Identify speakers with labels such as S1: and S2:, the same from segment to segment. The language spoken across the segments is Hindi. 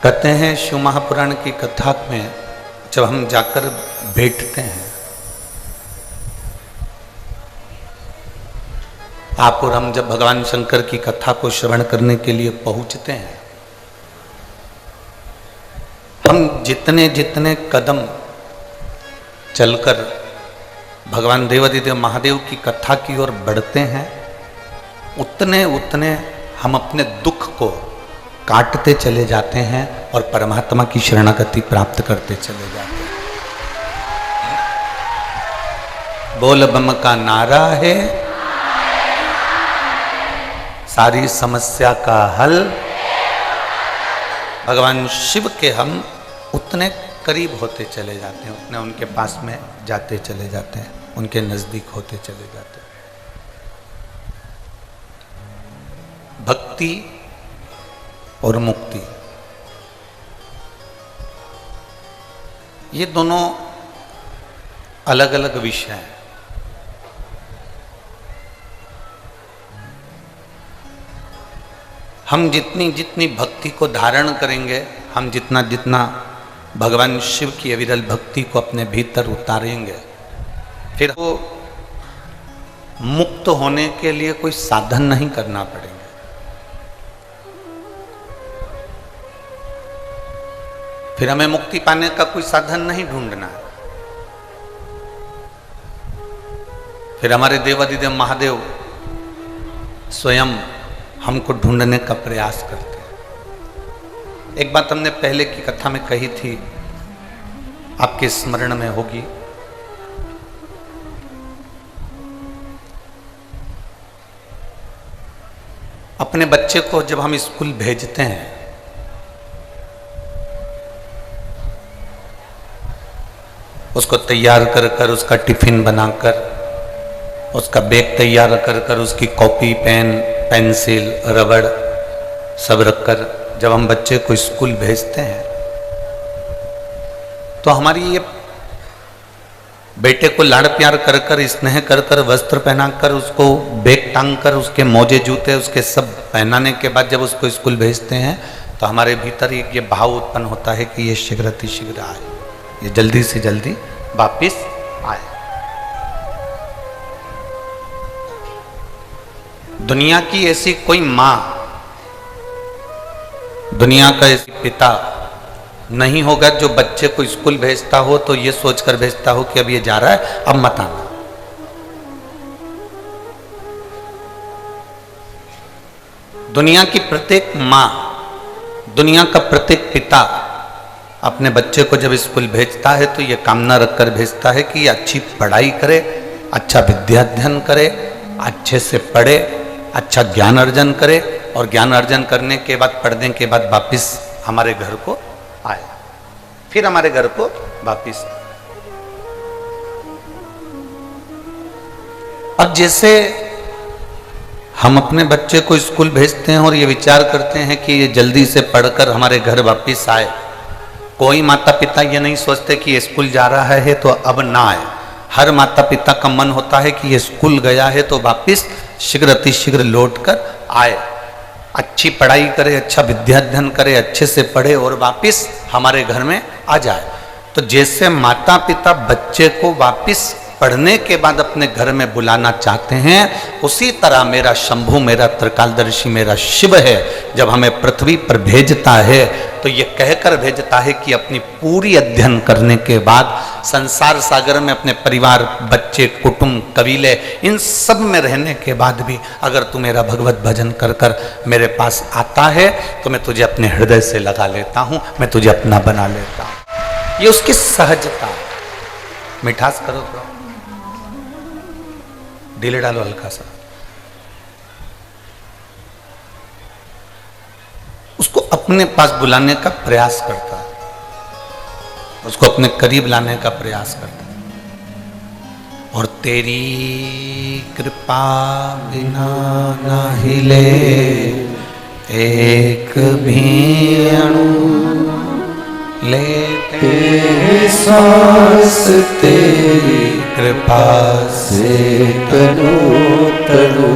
S1: कहते हैं शिव महापुराण की कथा में जब हम जाकर बैठते हैं, आप और हम जब भगवान शंकर की कथा को श्रवण करने के लिए पहुंचते हैं, हम जितने जितने कदम चलकर भगवान देवादिदेव महादेव की कथा की ओर बढ़ते हैं, उतने उतने हम अपने दुख को काटते चले जाते हैं और परमात्मा की शरणागति प्राप्त करते चले जाते हैं। बोल बम का नारा है, सारी समस्या का हल। भगवान शिव के हम उतने करीब होते चले जाते हैं, उतने उनके पास में जाते चले जाते हैं, उनके नजदीक होते चले जाते हैं। भक्ति और मुक्ति, ये दोनों अलग अलग विषय हैं। हम जितनी जितनी भक्ति को धारण करेंगे, हम जितना जितना भगवान शिव की अविरल भक्ति को अपने भीतर उतारेंगे, फिर वो मुक्त होने के लिए कोई साधन नहीं करना पड़ेगा। फिर हमें मुक्ति पाने का कोई साधन नहीं ढूंढना है। फिर हमारे देवादिदेव महादेव स्वयं हमको ढूंढने का प्रयास करते हैं। एक बात हमने पहले की कथा में कही थी, आपके स्मरण में होगी। अपने बच्चे को जब हम स्कूल भेजते हैं, उसको तैयार कर कर, उसका टिफिन बनाकर, उसका बैग तैयार कर कर, उसकी कॉपी, पेन, पेंसिल, रबड़ सब रखकर जब हम बच्चे को स्कूल भेजते हैं, तो हमारी ये बेटे को लाड़ प्यार कर कर, स्नेह कर कर, वस्त्र पहनाकर, उसको बैग टांग कर, उसके मोजे जूते उसके सब पहनाने के बाद जब उसको स्कूल भेजते हैं, तो हमारे भीतर ये भाव उत्पन्न होता है कि ये शीघ्र अतिशीघ्र आए, ये जल्दी से जल्दी वापिस आए। दुनिया की ऐसी कोई मां, दुनिया का ऐसी पिता नहीं होगा जो बच्चे को स्कूल भेजता हो तो ये सोचकर भेजता हो कि अब ये जा रहा है, अब मत आना। दुनिया की प्रत्येक मां, दुनिया का प्रत्येक पिता अपने बच्चे को जब स्कूल भेजता है तो ये कामना रखकर भेजता है कि ये अच्छी पढ़ाई करे, अच्छा विद्याध्ययन करे, अच्छे से पढ़े, अच्छा ज्ञान अर्जन करे, और ज्ञान अर्जन करने के बाद, पढ़ने के बाद वापिस हमारे घर को आए, फिर हमारे घर को वापिस आए। अब जैसे हम अपने बच्चे को स्कूल भेजते हैं और ये विचार करते हैं कि ये जल्दी से पढ़कर हमारे घर वापिस आए, कोई माता पिता ये नहीं सोचते कि ये स्कूल जा रहा है तो अब ना आए। हर माता पिता का मन होता है कि ये स्कूल गया है तो वापिस शीघ्र अतिशीघ्र लौट कर आए, अच्छी पढ़ाई करे, अच्छा विद्याध्ययन करे, अच्छे से पढ़े और वापिस हमारे घर में आ जाए। तो जैसे माता पिता बच्चे को वापिस पढ़ने के बाद अपने घर में बुलाना चाहते हैं, उसी तरह मेरा शंभु, मेरा त्रिकालदर्शी, मेरा शिव है, जब हमें पृथ्वी पर भेजता है तो ये कहकर भेजता है कि अपनी पूरी अध्ययन करने के बाद संसार सागर में अपने परिवार, बच्चे, कुटुंब, कबीले, इन सब में रहने के बाद भी अगर तू मेरा भगवत भजन कर कर मेरे पास आता है तो मैं तुझे अपने हृदय से लगा लेता हूँ, मैं तुझे अपना बना लेता हूँ। ये उसकी सहजता। मिठास करो तो दिल डालो हल्का सा, उसको अपने पास बुलाने का प्रयास करता है, उसको अपने करीब लाने का प्रयास करता है। और तेरी कृपा बिना ना हिले एक भी अणु, लेते सांस तेरी कृपा से तनु तनु,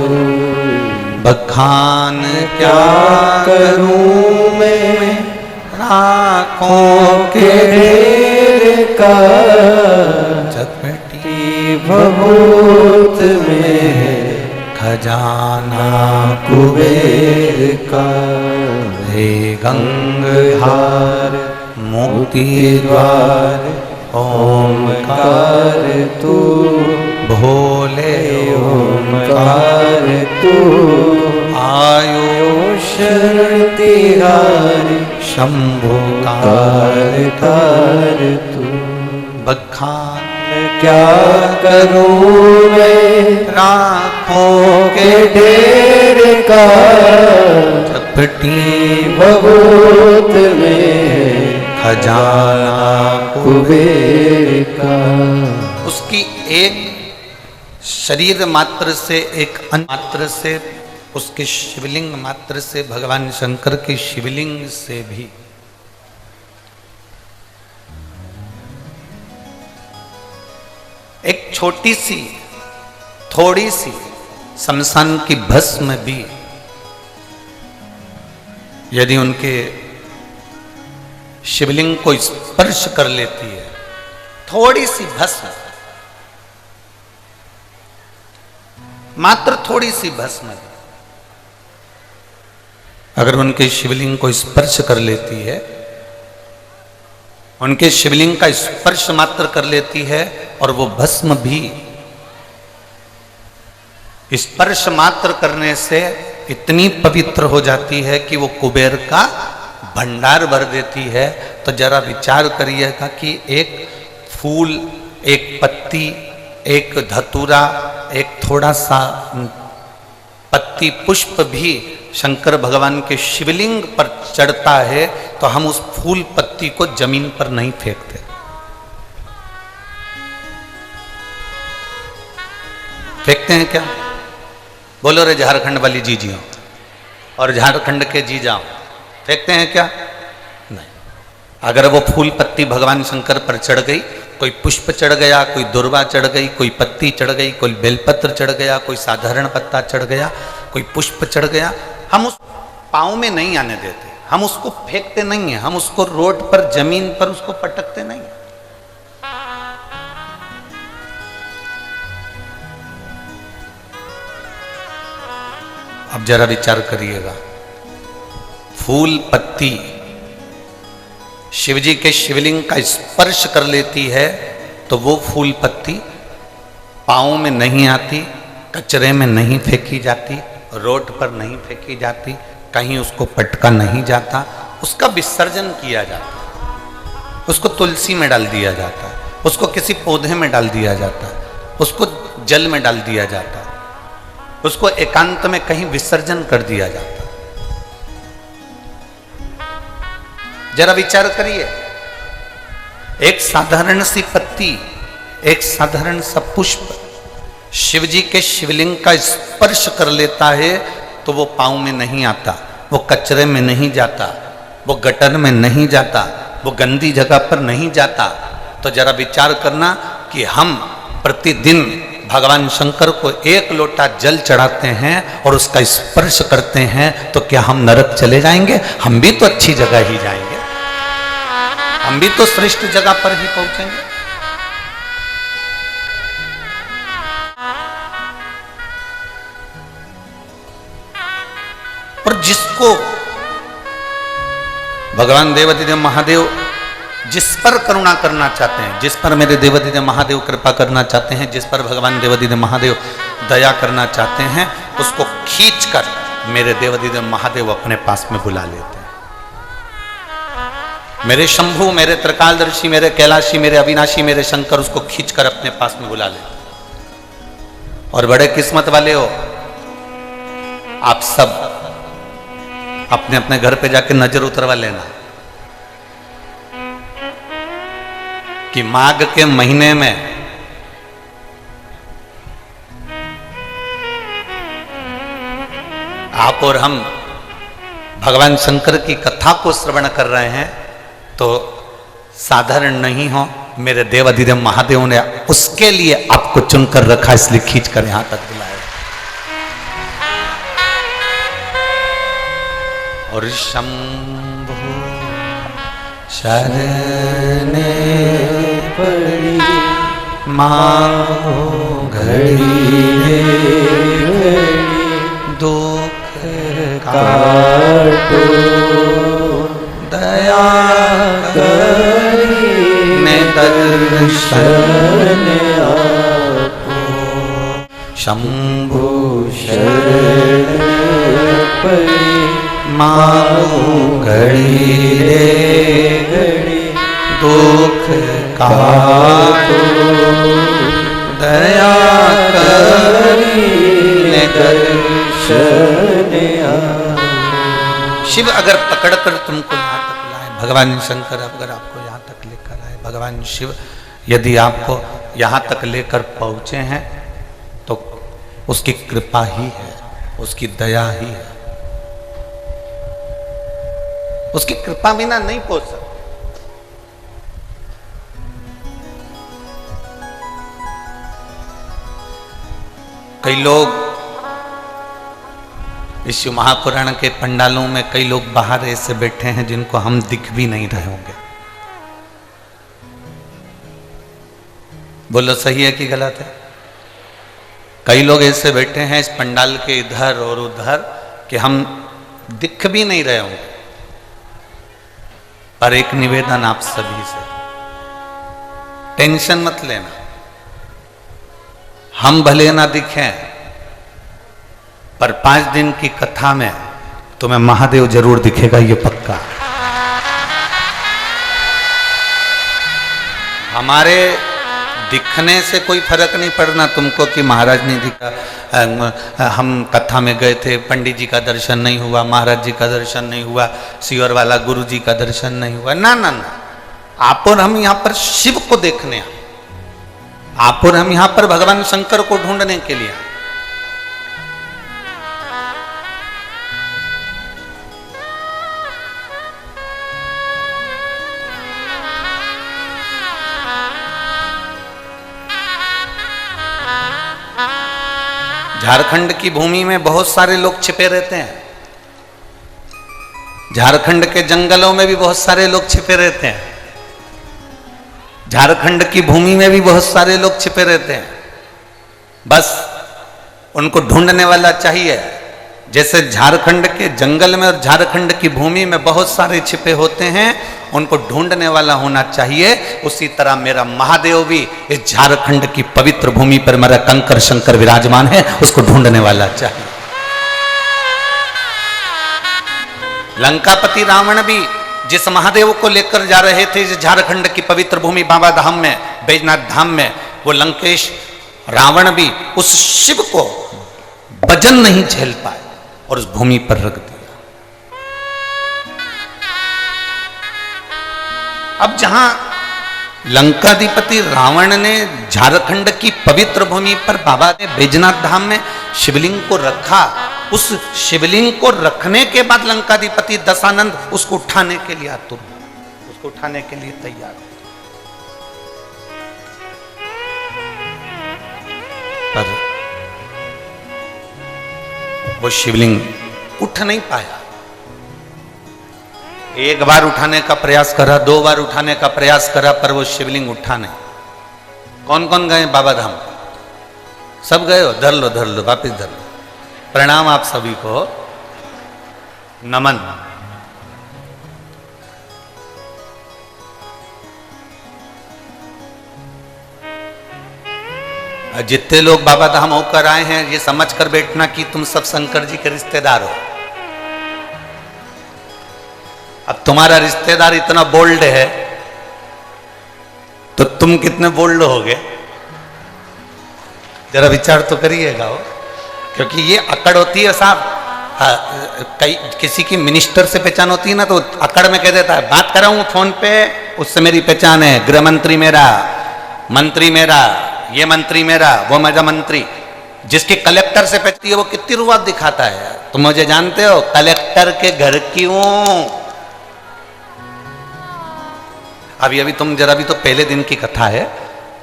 S1: बखान क्या करूं मैं राखों
S2: के ढेर का
S1: चपटी
S2: भभूत में है
S1: खजाना
S2: कुबेर का।
S1: हे गंगाधार मुक्ति द्वार
S2: ओमकार तू
S1: भोले
S2: ओमकार तू
S1: आयुष
S2: तिहारी
S1: शंभु
S2: कार तू।
S1: बखान
S2: क्या करूं मैं
S1: राखों
S2: के ढेर का
S1: चपटी
S2: भभूत में
S1: खजाना
S2: कुबेर का।
S1: उसकी एक शरीर मात्र से, एक अन्न मात्र से, उसके शिवलिंग मात्र से, भगवान शंकर के शिवलिंग से भी एक छोटी सी थोड़ी सी शमशान की भस्म भी यदि उनके शिवलिंग को स्पर्श कर लेती है, थोड़ी सी भस्म, मात्र थोड़ी सी भस्म अगर उनके शिवलिंग को स्पर्श कर लेती है, उनके शिवलिंग का स्पर्श मात्र कर लेती है, और वो भस्म भी स्पर्श मात्र करने से इतनी पवित्र हो जाती है कि वो कुबेर का भंडार भर देती है। तो जरा विचार करिएगा कि एक फूल, एक पत्ती, एक धतूरा, एक थोड़ा सा पत्ती पुष्प भी शंकर भगवान के शिवलिंग पर चढ़ता है तो हम उस फूल पत्ती को जमीन पर नहीं फेंकते। फेंकते हैं क्या? बोलो रे झारखंड वाली जीजियों और झारखंड के जी जाओ, फेंकते हैं क्या? नहीं। अगर वो फूल पत्ती भगवान शंकर पर चढ़ गई, कोई पुष्प चढ़ गया, कोई दुर्वा चढ़ गई, कोई पत्ती चढ़ गई, कोई बेलपत्र चढ़ गया, कोई साधारण पत्ता चढ़ गया, कोई पुष्प चढ़ गया, हम उस पाँव में नहीं आने देते, हम उसको फेंकते नहीं है, हम उसको रोड पर जमीन पर उसको पटकते नहीं। अब जरा विचार करिएगा, फूल पत्ती शिवजी के शिवलिंग का स्पर्श कर लेती है तो वो फूल पत्ती पाँव में नहीं आती, कचरे में नहीं फेंकी जाती, रोड पर नहीं फेंकी जाती, कहीं उसको पटका नहीं जाता, उसका विसर्जन किया जाता, उसको तुलसी में डाल दिया जाता है, उसको किसी पौधे में डाल दिया जाता है, उसको जल में डाल दिया जाता है, उसको एकांत में कहीं विसर्जन कर दिया जाता। जरा विचार करिए, एक साधारण सी पत्ती, एक साधारण सा पुष्प शिवजी के शिवलिंग का स्पर्श कर लेता है तो वो पाँव में नहीं आता, वो कचरे में नहीं जाता, वो गटर में नहीं जाता, वो गंदी जगह पर नहीं जाता। तो जरा विचार करना कि हम प्रतिदिन भगवान शंकर को एक लोटा जल चढ़ाते हैं और उसका स्पर्श करते हैं तो क्या हम नरक चले जाएंगे? हम भी तो अच्छी जगह ही जाएंगे, हम भी तो श्रेष्ठ जगह पर ही पहुंचेंगे। और जिसको भगवान देवाधिदेव महादेव जिस पर करुणा करना चाहते हैं, जिस पर मेरे देवाधिदेव महादेव कृपा करना चाहते हैं, जिस पर भगवान देवाधिदेव महादेव दया करना चाहते हैं, उसको खींचकर मेरे देवाधिदेव महादेव अपने पास में बुला लेते हैं। मेरे शंभु, मेरे त्रिकालदर्शी, मेरे कैलाशी, मेरे अविनाशी, मेरे शंकर उसको खींचकर अपने पास में बुला लेते हैं। और बड़े किस्मत वाले हो आप सब, अपने अपने घर पे जाके नजर उतरवा लेना कि माघ के महीने में आप और हम भगवान शंकर की कथा को श्रवण कर रहे हैं तो साधारण नहीं हो, मेरे देवाधिदेव महादेव ने उसके लिए आपको चुनकर रखा, इसलिए खींचकर यहां तक बुलाया। और शंभु शरणे
S2: पड़ी
S1: मांगो
S2: घड़ी रे घड़ी
S1: दुख
S2: काटो
S1: दया
S2: करी
S1: ने दर्शन
S2: आपो
S1: शंभु
S2: शरण पड़ी
S1: मांगो घड़ी रे
S2: घड़ी
S1: दुख काटो दया करी ने दर्शन
S2: आपो।
S1: शिव अगर पकड़कर तुमको यहाँ तक लाए, भगवान शंकर अगर आपको यहाँ तक लेकर आए, भगवान शिव यदि आपको यहाँ तक लेकर पहुँचे हैं तो उसकी कृपा ही है, उसकी दया ही है। उसकी कृपा बिना नहीं पहुंच सकते। कई लोग इस महापुराण के पंडालों में कई लोग बाहर ऐसे बैठे हैं जिनको हम दिख भी नहीं रहे होंगे। बोलो सही है कि गलत है? कई लोग ऐसे बैठे हैं इस पंडाल के इधर और उधर कि हम दिख भी नहीं रहे होंगे। पर एक निवेदन आप सभी से, टेंशन मत लेना। हम भले ना दिखें पर 5 दिन की कथा में तुम्हें महादेव जरूर दिखेगा, ये पक्का। हमारे दिखने से कोई फर्क नहीं पड़ना तुमको कि महाराज नहीं दिखा, हम कथा में गए थे, पंडित जी का दर्शन नहीं हुआ, महाराज जी का दर्शन नहीं हुआ, सियोर वाला गुरु जी का दर्शन नहीं हुआ। ना ना ना, आप और हम यहाँ पर शिव को देखने आए, आप और हम यहाँ पर भगवान शंकर को ढूंढने के लिए आए। झारखंड की भूमि में बहुत सारे लोग छिपे रहते हैं, झारखंड के जंगलों में भी बहुत सारे लोग छिपे रहते हैं, झारखंड की भूमि में भी बहुत सारे लोग छिपे रहते हैं। बस उनको ढूंढने वाला चाहिए। जैसे झारखंड के जंगल में और झारखंड की भूमि में बहुत सारे छिपे होते हैं, उनको ढूंढने वाला होना चाहिए। उसी तरह मेरा महादेव भी इस झारखंड की पवित्र भूमि पर मेरा कंकर शंकर विराजमान है, उसको ढूंढने वाला चाहिए। लंकापति रावण भी जिस महादेव को लेकर जा रहे थे इस झारखंड की पवित्र भूमि बाबा धाम में, बैजनाथ धाम में, वो लंकेश रावण भी उस शिव को वजन नहीं झेल पाए और उस भूमि पर रख दिया। अब जहां लंकाधिपति रावण ने झारखंड की पवित्र भूमि पर बाबा ने बैजनाथ धाम में शिवलिंग को रखा, उस शिवलिंग को रखने के बाद लंकाधिपति दशानंद उसको उठाने के लिए आतुर, उसको उठाने के लिए तैयार हो। पर वो शिवलिंग उठ नहीं पाया। एक बार उठाने का प्रयास करा, 2 बार उठाने का प्रयास करा, पर वो शिवलिंग उठा नहीं। कौन कौन गए बाबा धाम? सब गए हो? धर लो धर लो, वापिस धर लो। प्रणाम आप सभी को, नमन। जितने लोग बाबा धाम होकर आए हैं ये समझ कर बैठना कि तुम सब शंकर जी के रिश्तेदार हो। अब तुम्हारा रिश्तेदार इतना बोल्ड है तो तुम कितने बोल्ड होगे, जरा विचार तो करिएगा हो। क्योंकि ये अकड़ होती है साहब, कई किसी की मिनिस्टर से पहचान होती है ना तो अकड़ में कह देता है बात कर रहा हूं फोन पे, उससे मेरी पहचान है, गृह मंत्री मेरा, मंत्री मेरा, ये मंत्री मेरा, वो मेरा मंत्री। जिसकी कलेक्टर से पहचान है वो कितनी रुआत दिखाता है। तुम मुझे जानते हो, कलेक्टर के घर की हूं। अभी तुम जरा भी तो पहले दिन की कथा है,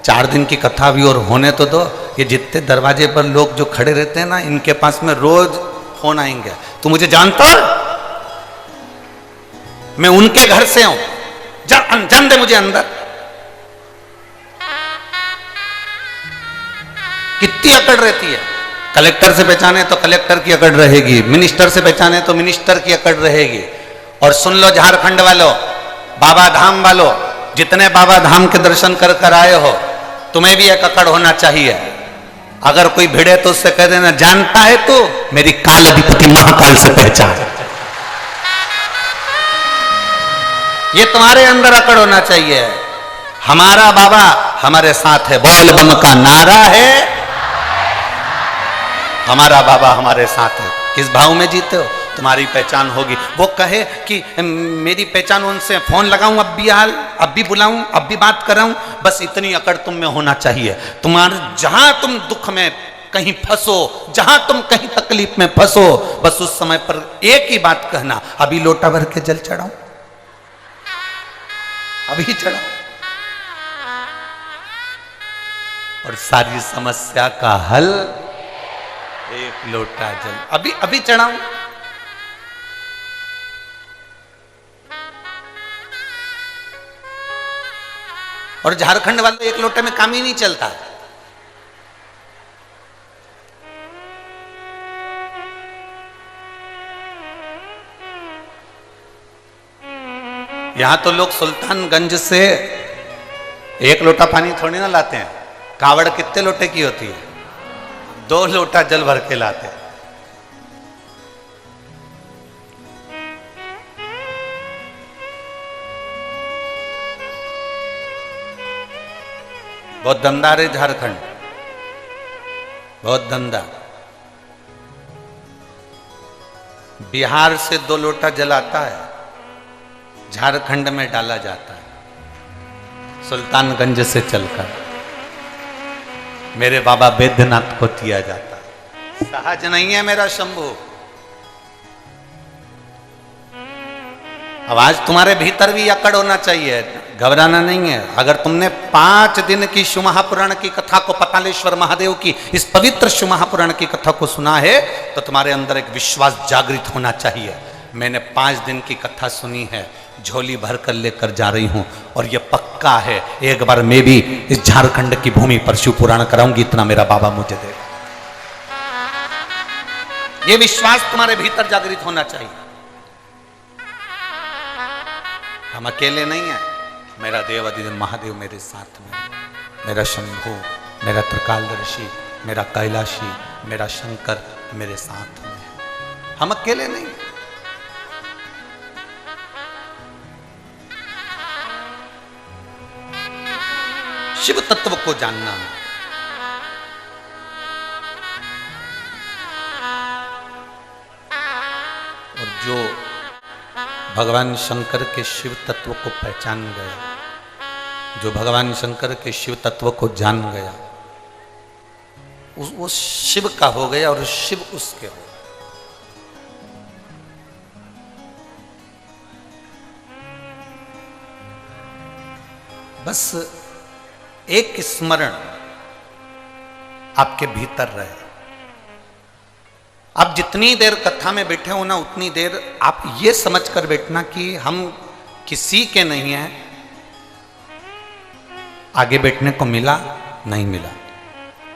S1: 4 दिन की कथा भी और होने तो दो। ये जितने दरवाजे पर लोग जो खड़े रहते हैं ना, इनके पास में रोज फोन आएंगे, तू मुझे जानता है, मैं उनके घर से हूं जान दे मुझे अंदर। कितनी अकड़ रहती है। कलेक्टर से पहचाने तो कलेक्टर की अकड़ रहेगी, मिनिस्टर से पहचाने तो मिनिस्टर की अकड़ रहेगी। और सुन लो झारखंड वालों, बाबा धाम वालों, जितने बाबा धाम के दर्शन कर कर आए हो, तुम्हें भी एक अकड़ होना चाहिए। अगर कोई भिड़े तो उससे कह देना, जानता है तू मेरी काल अधिपति महाकाल से पहचान। ये तुम्हारे अंदर अकड़ होना चाहिए। हमारा बाबा हमारे साथ है, बोल बम का नारा है, हमारा बाबा हमारे साथ है। किस भाव में जीते हो, तुम्हारी पहचान होगी। वो कहे कि मेरी पहचान, उनसे फोन लगाऊं अब भी, हाल अब भी बुलाऊं, अब भी बात कराऊं, बस इतनी अकड़ तुम में होना चाहिए। तुम्हारे जहां तुम दुख में कहीं फंसो, जहां तुम कहीं तकलीफ में फंसो, बस उस समय पर एक ही बात कहना, अभी लोटा भर के जल चढ़ाऊं, अभी चढ़ाऊं, और सारी समस्या का हल एक लोटा जल, अभी अभी चढ़ाऊं। और झारखंड वाले एक लोटे में काम ही नहीं चलता। यहां तो लोग सुल्तानगंज से एक लोटा पानी थोड़ी ना लाते हैं। कावड़ कितने लोटे की होती है? 2 लोटा जल भर के लाते हैं। बहुत दमदार है झारखंड, बहुत दमदार। बिहार से 2 लोटा जल आता है, झारखंड में डाला जाता है सुल्तानगंज से चलकर, मेरे बाबा बैद्यनाथ को दिया जाता है। सहज नहीं है मेरा शंभू। अब आज तुम्हारे भीतर भी अकड़ होना चाहिए, घबराना नहीं है। अगर तुमने 5 दिन की शिव महापुराण की कथा को, पतालेश्वर महादेव की इस पवित्र शिव महापुराण की कथा को सुना है, तो तुम्हारे अंदर एक विश्वास जागृत होना चाहिए। मैंने 5 दिन की कथा सुनी है, झोली भर कर लेकर जा रही हूं, और यह पक्का है एक बार मैं भी इस झारखंड की भूमि पर शिव पुराण कराऊंगी, इतना मेरा बाबा मुझे दे। ये विश्वास तुम्हारे भीतर जागृत होना चाहिए। हम अकेले नहीं हैं, मेरा देव अधिदेव महादेव मेरे साथ में, मेरा शंभू, मेरा त्रिकालदर्शी, मेरा कैलाशी, मेरा शंकर मेरे साथ में। हम अकेले नहीं। शिव तत्व को जानना, और जो भगवान शंकर के शिव तत्व को पहचान गया, जो भगवान शंकर के शिव तत्व को जान गया, वो शिव का हो गया और शिव उसके हो। बस एक स्मरण आपके भीतर रहे। आप जितनी देर कथा में बैठे हो ना, उतनी देर आप ये समझकर बैठना कि हम किसी के नहीं हैं। आगे बैठने को मिला नहीं मिला,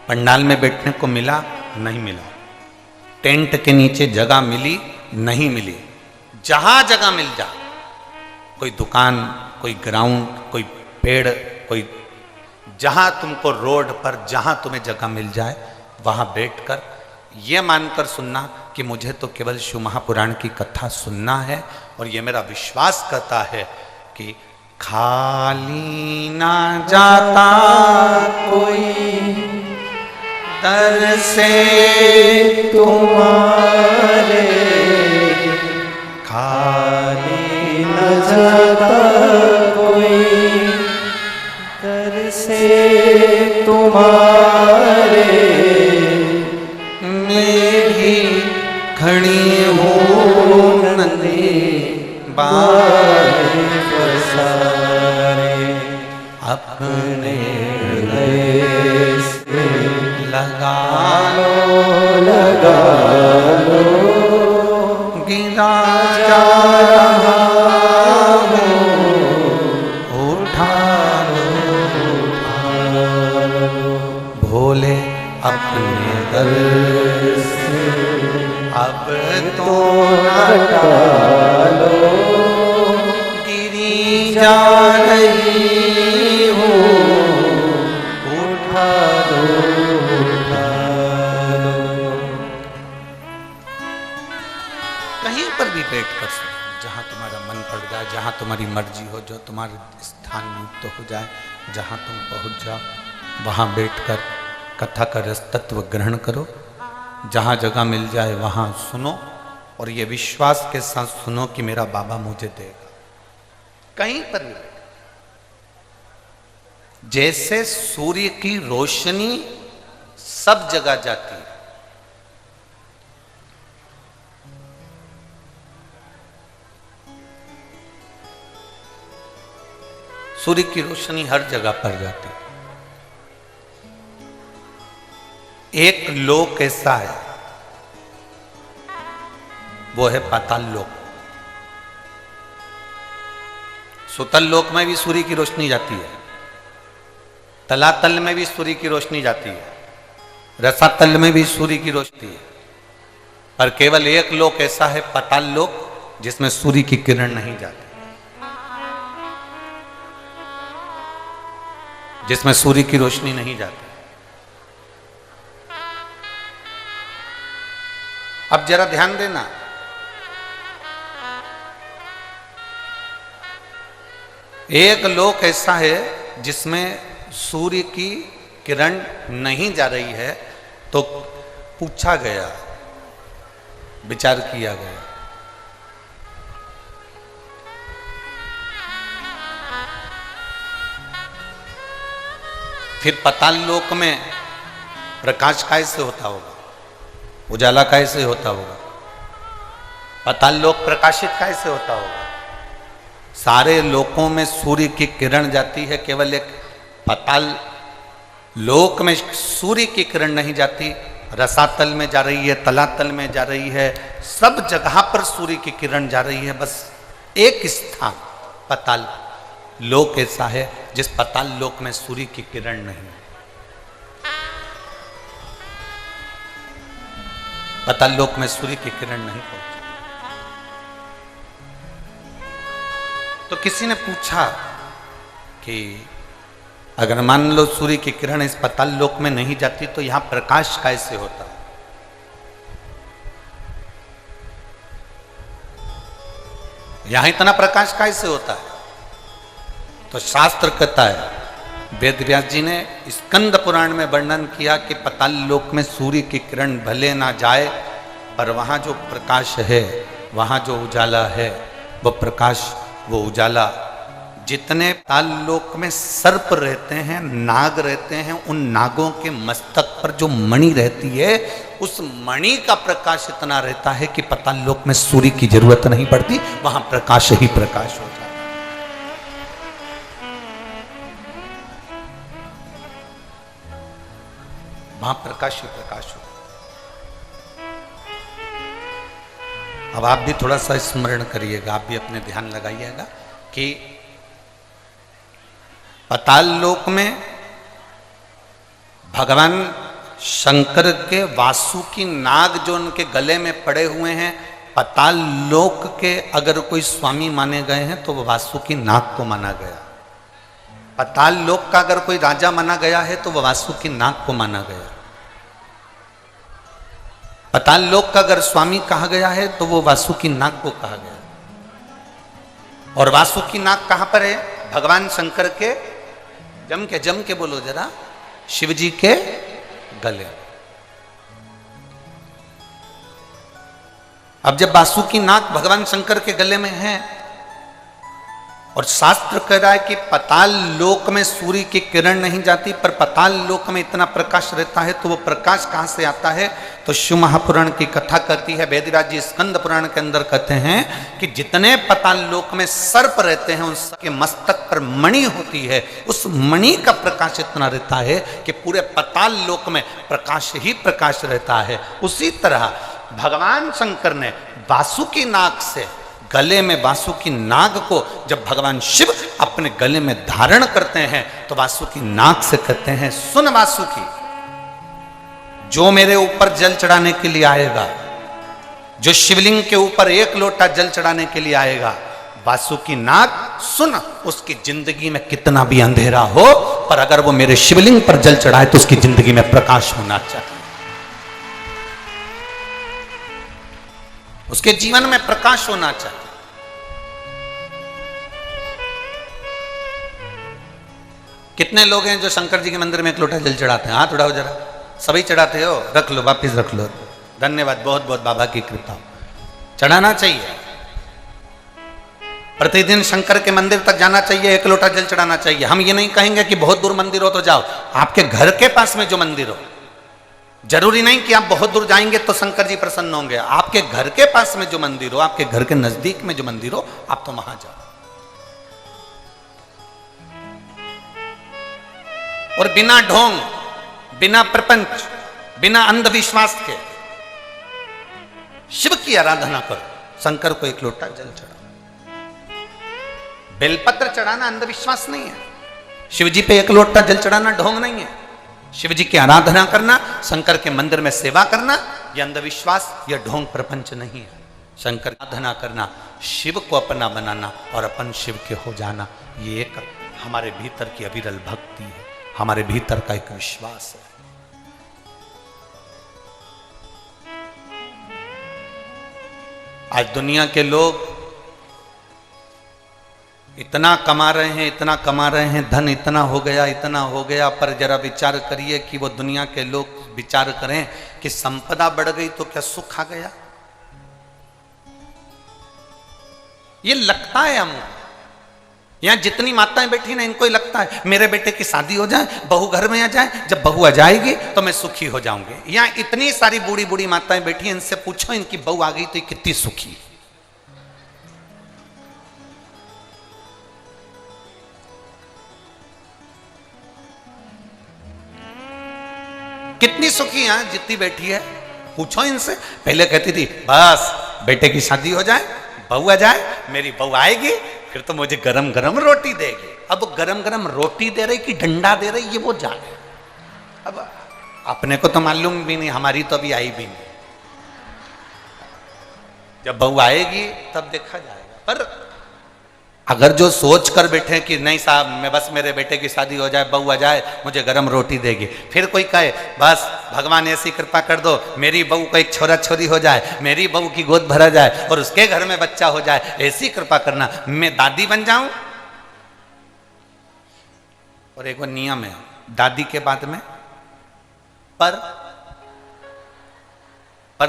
S1: पंडाल में बैठने को मिला नहीं मिला, टेंट के नीचे जगह मिली नहीं मिली, जहां जगह मिल जा, कोई दुकान, कोई ग्राउंड, कोई पेड़, कोई जहां तुमको रोड पर जहां तुम्हें जगह मिल जाए, वहां बैठकर ये मानकर सुनना कि मुझे तो केवल शिव महापुराण की कथा सुनना है, और ये मेरा विश्वास करता है कि खाली ना जाता कोई दर से तुम्हारे,
S2: खाली न जाता कोई दर से तुम्हारे,
S1: खड़ी हूँ नन्ही बार
S2: पसारे,
S1: अपने
S2: हृदय से
S1: लगा
S2: लगा लो,
S1: गिरा जा रहा हूँ
S2: से
S1: अब तो
S2: तो न टालो,
S1: गिरी जा रही हो,
S2: उठा लो, उठा लो।
S1: कहीं पर भी बैठ कर सकते, जहाँ तुम्हारा मन पड़ जाए, जहाँ तुम्हारी मर्जी हो, जो तुम्हारे स्थान नियुक्त हो जाए, जहाँ तुम पहुँच जाओ, वहाँ बैठकर कथा का रस तत्व ग्रहण करो। जहाँ जगह मिल जाए वहाँ सुनो, और ये विश्वास के साथ सुनो कि मेरा बाबा मुझे देगा। कहीं पर भी जैसे सूर्य की रोशनी सब जगह जाती है, सूर्य की रोशनी हर जगह पर जाती है। एक लोक ऐसा है, वो है पाताल लोक। सुतल लोक में भी सूर्य की रोशनी जाती है, तलातल में भी सूर्य की रोशनी जाती है, रसातल में भी सूर्य की रोशनी है, पर केवल एक लोक ऐसा है पाताल लोक जिसमें सूर्य की किरण नहीं जाती, जिसमें सूर्य की रोशनी नहीं जाती। अब जरा ध्यान देना, एक लोक ऐसा है जिसमें सूर्य की किरण नहीं जा रही है, तो पूछा गया, विचार किया गया, फिर पाताल लोक में प्रकाश कैसे होता होगा, उजाला कैसे होता होगा, पाताल लोक प्रकाशित कैसे होता होगा। सारे लोकों में सूर्य की किरण जाती है, केवल एक पाताल लोक में सूर्य की किरण नहीं जाती। रसातल में जा रही है, तलातल में जा रही है, सब जगह पर सूर्य की किरण जा रही है। बस एक स्थान पाताल लोक ऐसा है जिस पाताल लोक में सूर्य की किरण नहीं है। पाताल लोक में सूर्य की किरण नहीं पहुंची। तो किसी ने पूछा कि अगर मान लो सूर्य की किरण इस पाताल लोक में नहीं जाती तो यहां प्रकाश कैसे होता? यहां इतना प्रकाश कैसे होता है? तो शास्त्र कहता है, वेद व्यास जी ने स्कंद पुराण में वर्णन किया कि पाताल लोक में सूर्य की किरण भले ना जाए, पर वहां जो प्रकाश है, वहां जो उजाला है, वो प्रकाश, वो उजाला, जितने पाताल लोक में सर्प रहते हैं, नाग रहते हैं, उन नागों के मस्तक पर जो मणि रहती है, उस मणि का प्रकाश इतना रहता है कि पाताल लोक में सूर्य की जरूरत नहीं पड़ती, वहां प्रकाश ही प्रकाश हो जाता है। वहां प्रकाश ही प्रकाश हो। अब आप भी थोड़ा सा स्मरण करिएगा, आप भी अपने ध्यान लगाइएगा कि पाताल लोक में भगवान शंकर के वासुकी नाग जो उनके गले में पड़े हुए हैं, पाताल लोक के अगर कोई स्वामी माने गए हैं तो वो वासुकी नाग को माना गया। पाताल लोक का अगर कोई राजा माना गया है तो वह वासुकी नाग को माना गया। पाताल लोक का अगर स्वामी कहा गया है तो वो वासुकी नाग को कहा गया। और वासुकी नाग कहां पर है? भगवान शंकर के जम के बोलो जरा, शिव जी के गले। अब जब वासुकी नाग भगवान शंकर के गले में है और शास्त्र कह रहा है कि पाताल लोक में सूर्य की किरण नहीं जाती, पर पाताल लोक में इतना प्रकाश रहता है, तो वो प्रकाश कहां से आता है? तो शिव महापुराण की कथा कहती है, वेदव्यास जी स्कंद पुराण के अंदर कहते हैं कि जितने पाताल लोक में सर्प रहते हैं, उसके मस्तक पर मणि होती है, उस मणि का प्रकाश इतना रहता है कि पूरे पाताल लोक में प्रकाश ही प्रकाश रहता है। उसी तरह भगवान शंकर ने वासुकी नाग से, गले में वासुकी नाग को जब भगवान शिव अपने गले में धारण करते हैं तो वासुकी नाग से कहते हैं, सुन वासुकी, जो मेरे ऊपर जल चढ़ाने के लिए आएगा, जो शिवलिंग के ऊपर 1 लोटा जल चढ़ाने के लिए आएगा, वासुकी नाग सुन, उसकी जिंदगी में कितना भी अंधेरा हो, पर अगर वो मेरे शिवलिंग पर जल चढ़ाए तो उसकी जिंदगी में प्रकाश होना चाहिए, उसके जीवन में प्रकाश होना चाहिए। कितने लोग हैं जो शंकर जी के मंदिर में 1 लोटा जल चढ़ाते हैं? हाथ उठाओ जरा। सभी चढ़ाते हो? रख लो, वापिस रख लो। धन्यवाद, बहुत बहुत बाबा की कृपा। चढ़ाना चाहिए, प्रतिदिन शंकर के मंदिर तक जाना चाहिए, 1 लोटा जल चढ़ाना चाहिए। हम ये नहीं कहेंगे कि बहुत दूर मंदिर हो तो जाओ, आपके घर के पास में जो मंदिर हो, जरूरी नहीं कि आप बहुत दूर जाएंगे तो शंकर जी प्रसन्न होंगे। आपके घर के पास में जो मंदिर हो, आपके घर के नजदीक में जो मंदिर हो, आप तो वहां जाओ। और बिना ढोंग, बिना प्रपंच, बिना अंधविश्वास के शिव की आराधना करो। शंकर को 1 लोटा जल चढ़ाओ। बेलपत्र चढ़ाना अंधविश्वास नहीं है, शिव जी पे 1 लोटा जल चढ़ाना ढोंग नहीं है। शिव जी की आराधना करना, शंकर के मंदिर में सेवा करना, यह अंधविश्वास या ढोंग प्रपंच नहीं है। शंकर की आराधना करना, शिव को अपना बनाना और अपन शिव के हो जाना, ये एक हमारे भीतर की अविरल भक्ति है, हमारे भीतर का एक विश्वास है। आज दुनिया के लोग इतना कमा रहे हैं, इतना कमा रहे हैं, धन इतना हो गया, पर जरा विचार करिए कि वो दुनिया के लोग विचार करें कि संपदा बढ़ गई तो क्या सुख आ गया? ये लगता है हमको, यहां जितनी माताएं बैठी ना, इनको ही लगता है मेरे बेटे की शादी हो जाए, बहू घर में आ जाए, जब बहू आ जाएगी तो मैं सुखी हो जाऊंगी। यहां इतनी सारी बूढ़ी बूढ़ी माताएं बैठी हैं, इनसे पूछो इनकी बहू आ गई तो ये कितनी सुखी, कितनी सुखी है जितनी बैठी है, पूछो इनसे। पहले कहती थी बस बेटे की शादी हो जाए, बहू आ जाए, मेरी बहू आएगी फिर तो मुझे गरम गरम रोटी देगी। अब गरम गरम रोटी दे रही कि डंडा दे रही, ये वो जाने। अब अपने को तो मालूम भी नहीं, हमारी तो अभी आई भी नहीं, जब बहू आएगी तब देखा जाएगा। पर अगर जो सोच कर बैठे कि नहीं साहब मैं बस मेरे बेटे की शादी हो जाए, बहू आ जाए, मुझे गरम रोटी देगी, फिर कोई कहे बस भगवान ऐसी कृपा कर दो मेरी बहू को एक छोरा छोरी हो जाए, मेरी बहू की गोद भरा जाए और उसके घर में बच्चा हो जाए, ऐसी कृपा करना, मैं दादी बन जाऊं। और एक नियम है दादी के बाद में पर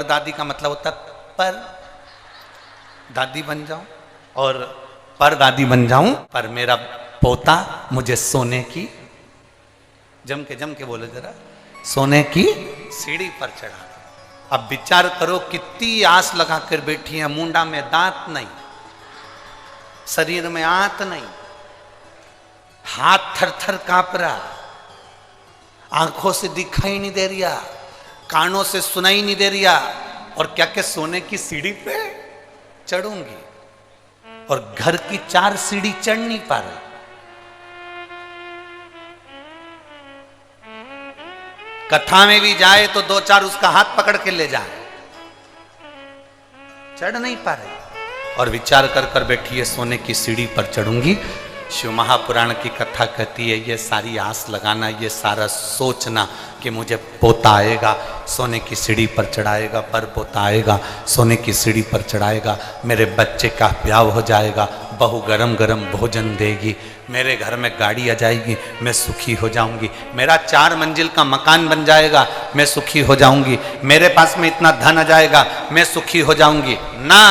S1: दादी का मतलब होता पर दादी बन जाऊं, और पर दादी बन जाऊं, पर मेरा पोता मुझे सोने की, जम के बोलो जरा, सोने की सीढ़ी पर चढ़ा। अब विचार करो कितनी आस लगा कर बैठी है, मुंडा में दांत नहीं, शरीर में आंत नहीं, हाथ थर थर कांप रहा, आंखों से दिखाई नहीं दे रिया, कानों से सुनाई नहीं दे रिया, और क्या क्या सोने की सीढ़ी पे चढ़ूंगी, और घर की 4 सीढ़ी चढ़ नहीं पा रही। कथा में भी जाए तो 2-4 उसका हाथ पकड़ के ले जाए, चढ़ नहीं पा रही, और विचार कर कर बैठी है सोने की सीढ़ी पर चढ़ूंगी। शिव महापुराण की कथा कहती है ये सारी आस लगाना, ये सारा सोचना कि मुझे पोता आएगा, सोने की सीढ़ी पर चढ़ाएगा, पर पोता आएगा, सोने की सीढ़ी पर चढ़ाएगा, मेरे बच्चे का ब्याह हो जाएगा, बहू गरम गरम भोजन देगी, मेरे घर में गाड़ी आ जाएगी, मैं सुखी हो जाऊंगी, मेरा 4 मंजिल का मकान बन जाएगा, मैं सुखी हो जाऊंगी, मेरे पास में इतना धन आ जाएगा, मैं सुखी हो जाऊंगी। ना,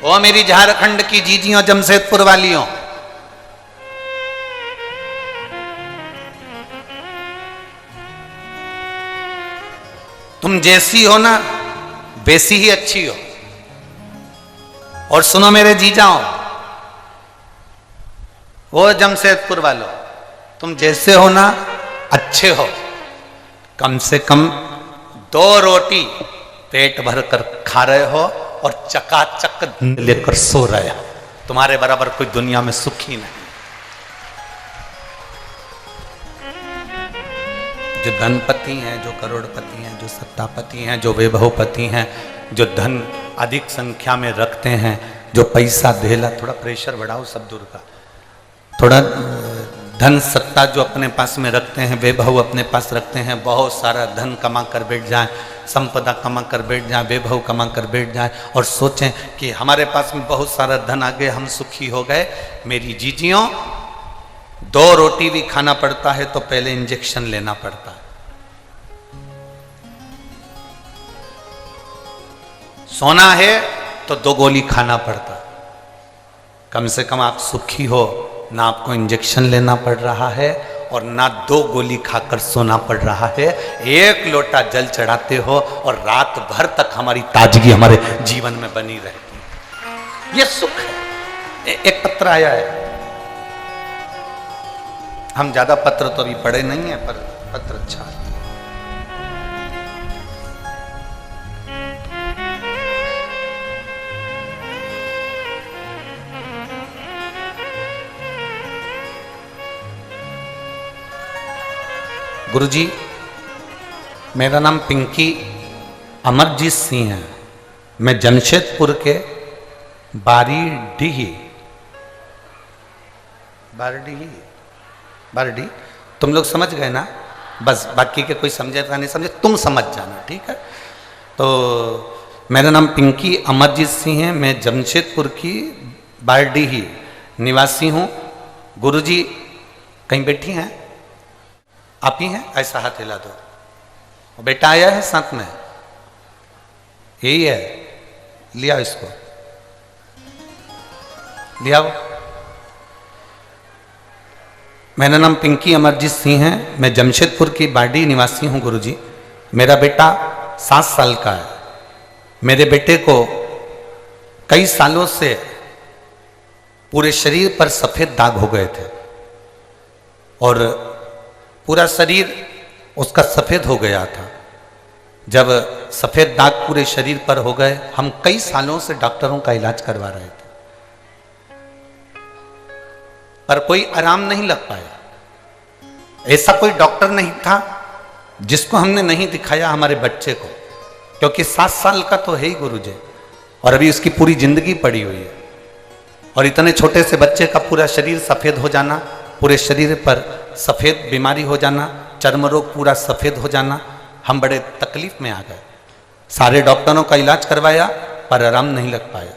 S1: ओ मेरी झारखंड की जीजियों, जमशेदपुर वालियों, तुम जैसी हो ना वैसी ही अच्छी हो। और सुनो मेरे जीजाओं, वो जमशेदपुर वालों, तुम जैसे हो ना अच्छे हो, कम से कम 2 रोटी पेट भर कर खा रहे हो और चकाचक लेकर सो रहे हो। तुम्हारे बराबर कोई दुनिया में सुखी नहीं। जो धनपति हैं, जो करोड़पति हैं, जो सत्तापति हैं, जो वैभवपति हैं, जो धन अधिक संख्या में रखते हैं, जो पैसा धेला, थोड़ा प्रेशर बढ़ाओ शब्दों का, थोड़ा धन सत्ता जो अपने पास में रखते हैं, वैभव अपने पास रखते हैं, बहुत सारा धन कमा कर बैठ जाए, संपदा कमा कर बैठ जाए, वैभव कमा कर बैठ जाए और सोचें कि हमारे पास में बहुत सारा धन आ गया, हम सुखी हो गए। मेरी जीजियों, 2 रोटी भी खाना पड़ता है तो पहले इंजेक्शन लेना पड़ता है। सोना है तो 2 गोली खाना पड़ता है। कम से कम आप सुखी हो, ना आपको इंजेक्शन लेना पड़ रहा है और ना 2 गोली खाकर सोना पड़ रहा है। 1 लोटा जल चढ़ाते हो और रात भर तक हमारी ताजगी हमारे जीवन में बनी रहती है। ये सुख है। एक पत्र आया है, हम ज्यादा पत्र तो अभी पढ़े नहीं है, पर पत्र अच्छा है। गुरुजी, मेरा नाम पिंकी अमरजीत सिंह है। मैं जमशेदपुर के बारीडीह तुम लोग समझ गए ना? बस बाकी के कोई समझे या नहीं समझे, तुम समझ जाना, ठीक है? तो मेरा नाम पिंकी अमरजीत सिंह है। मैं जमशेदपुर की बारीडीह निवासी हूँ। गुरुजी कहीं बैठी हैं? आप ही हैं? ऐसा हाथ हिला दो। बेटा आया है साथ में? यही है, लिया इसको, लिया। मेरा नाम पिंकी अमरजीत सिंह है। मैं जमशेदपुर की बाडी निवासी हूँ। गुरुजी, मेरा बेटा 7 साल का है। मेरे बेटे को कई सालों से पूरे शरीर पर सफेद दाग हो गए थे और पूरा शरीर उसका सफेद हो गया था। जब सफेद दाग पूरे शरीर पर हो गए, हम कई सालों से डॉक्टरों का इलाज करवा रहे थे, पर कोई आराम नहीं लग पाया। ऐसा कोई डॉक्टर नहीं था जिसको हमने नहीं दिखाया हमारे बच्चे को, क्योंकि 7 साल का तो है ही गुरुजी, और अभी उसकी पूरी जिंदगी पड़ी हुई है। और इतने छोटे से बच्चे का पूरा शरीर सफेद हो जाना, पूरे शरीर पर सफेद बीमारी हो जाना, चर्म रोग पूरा सफेद हो जाना, हम बड़े तकलीफ में आ गए। सारे डॉक्टरों का इलाज करवाया पर आराम नहीं लग पाया।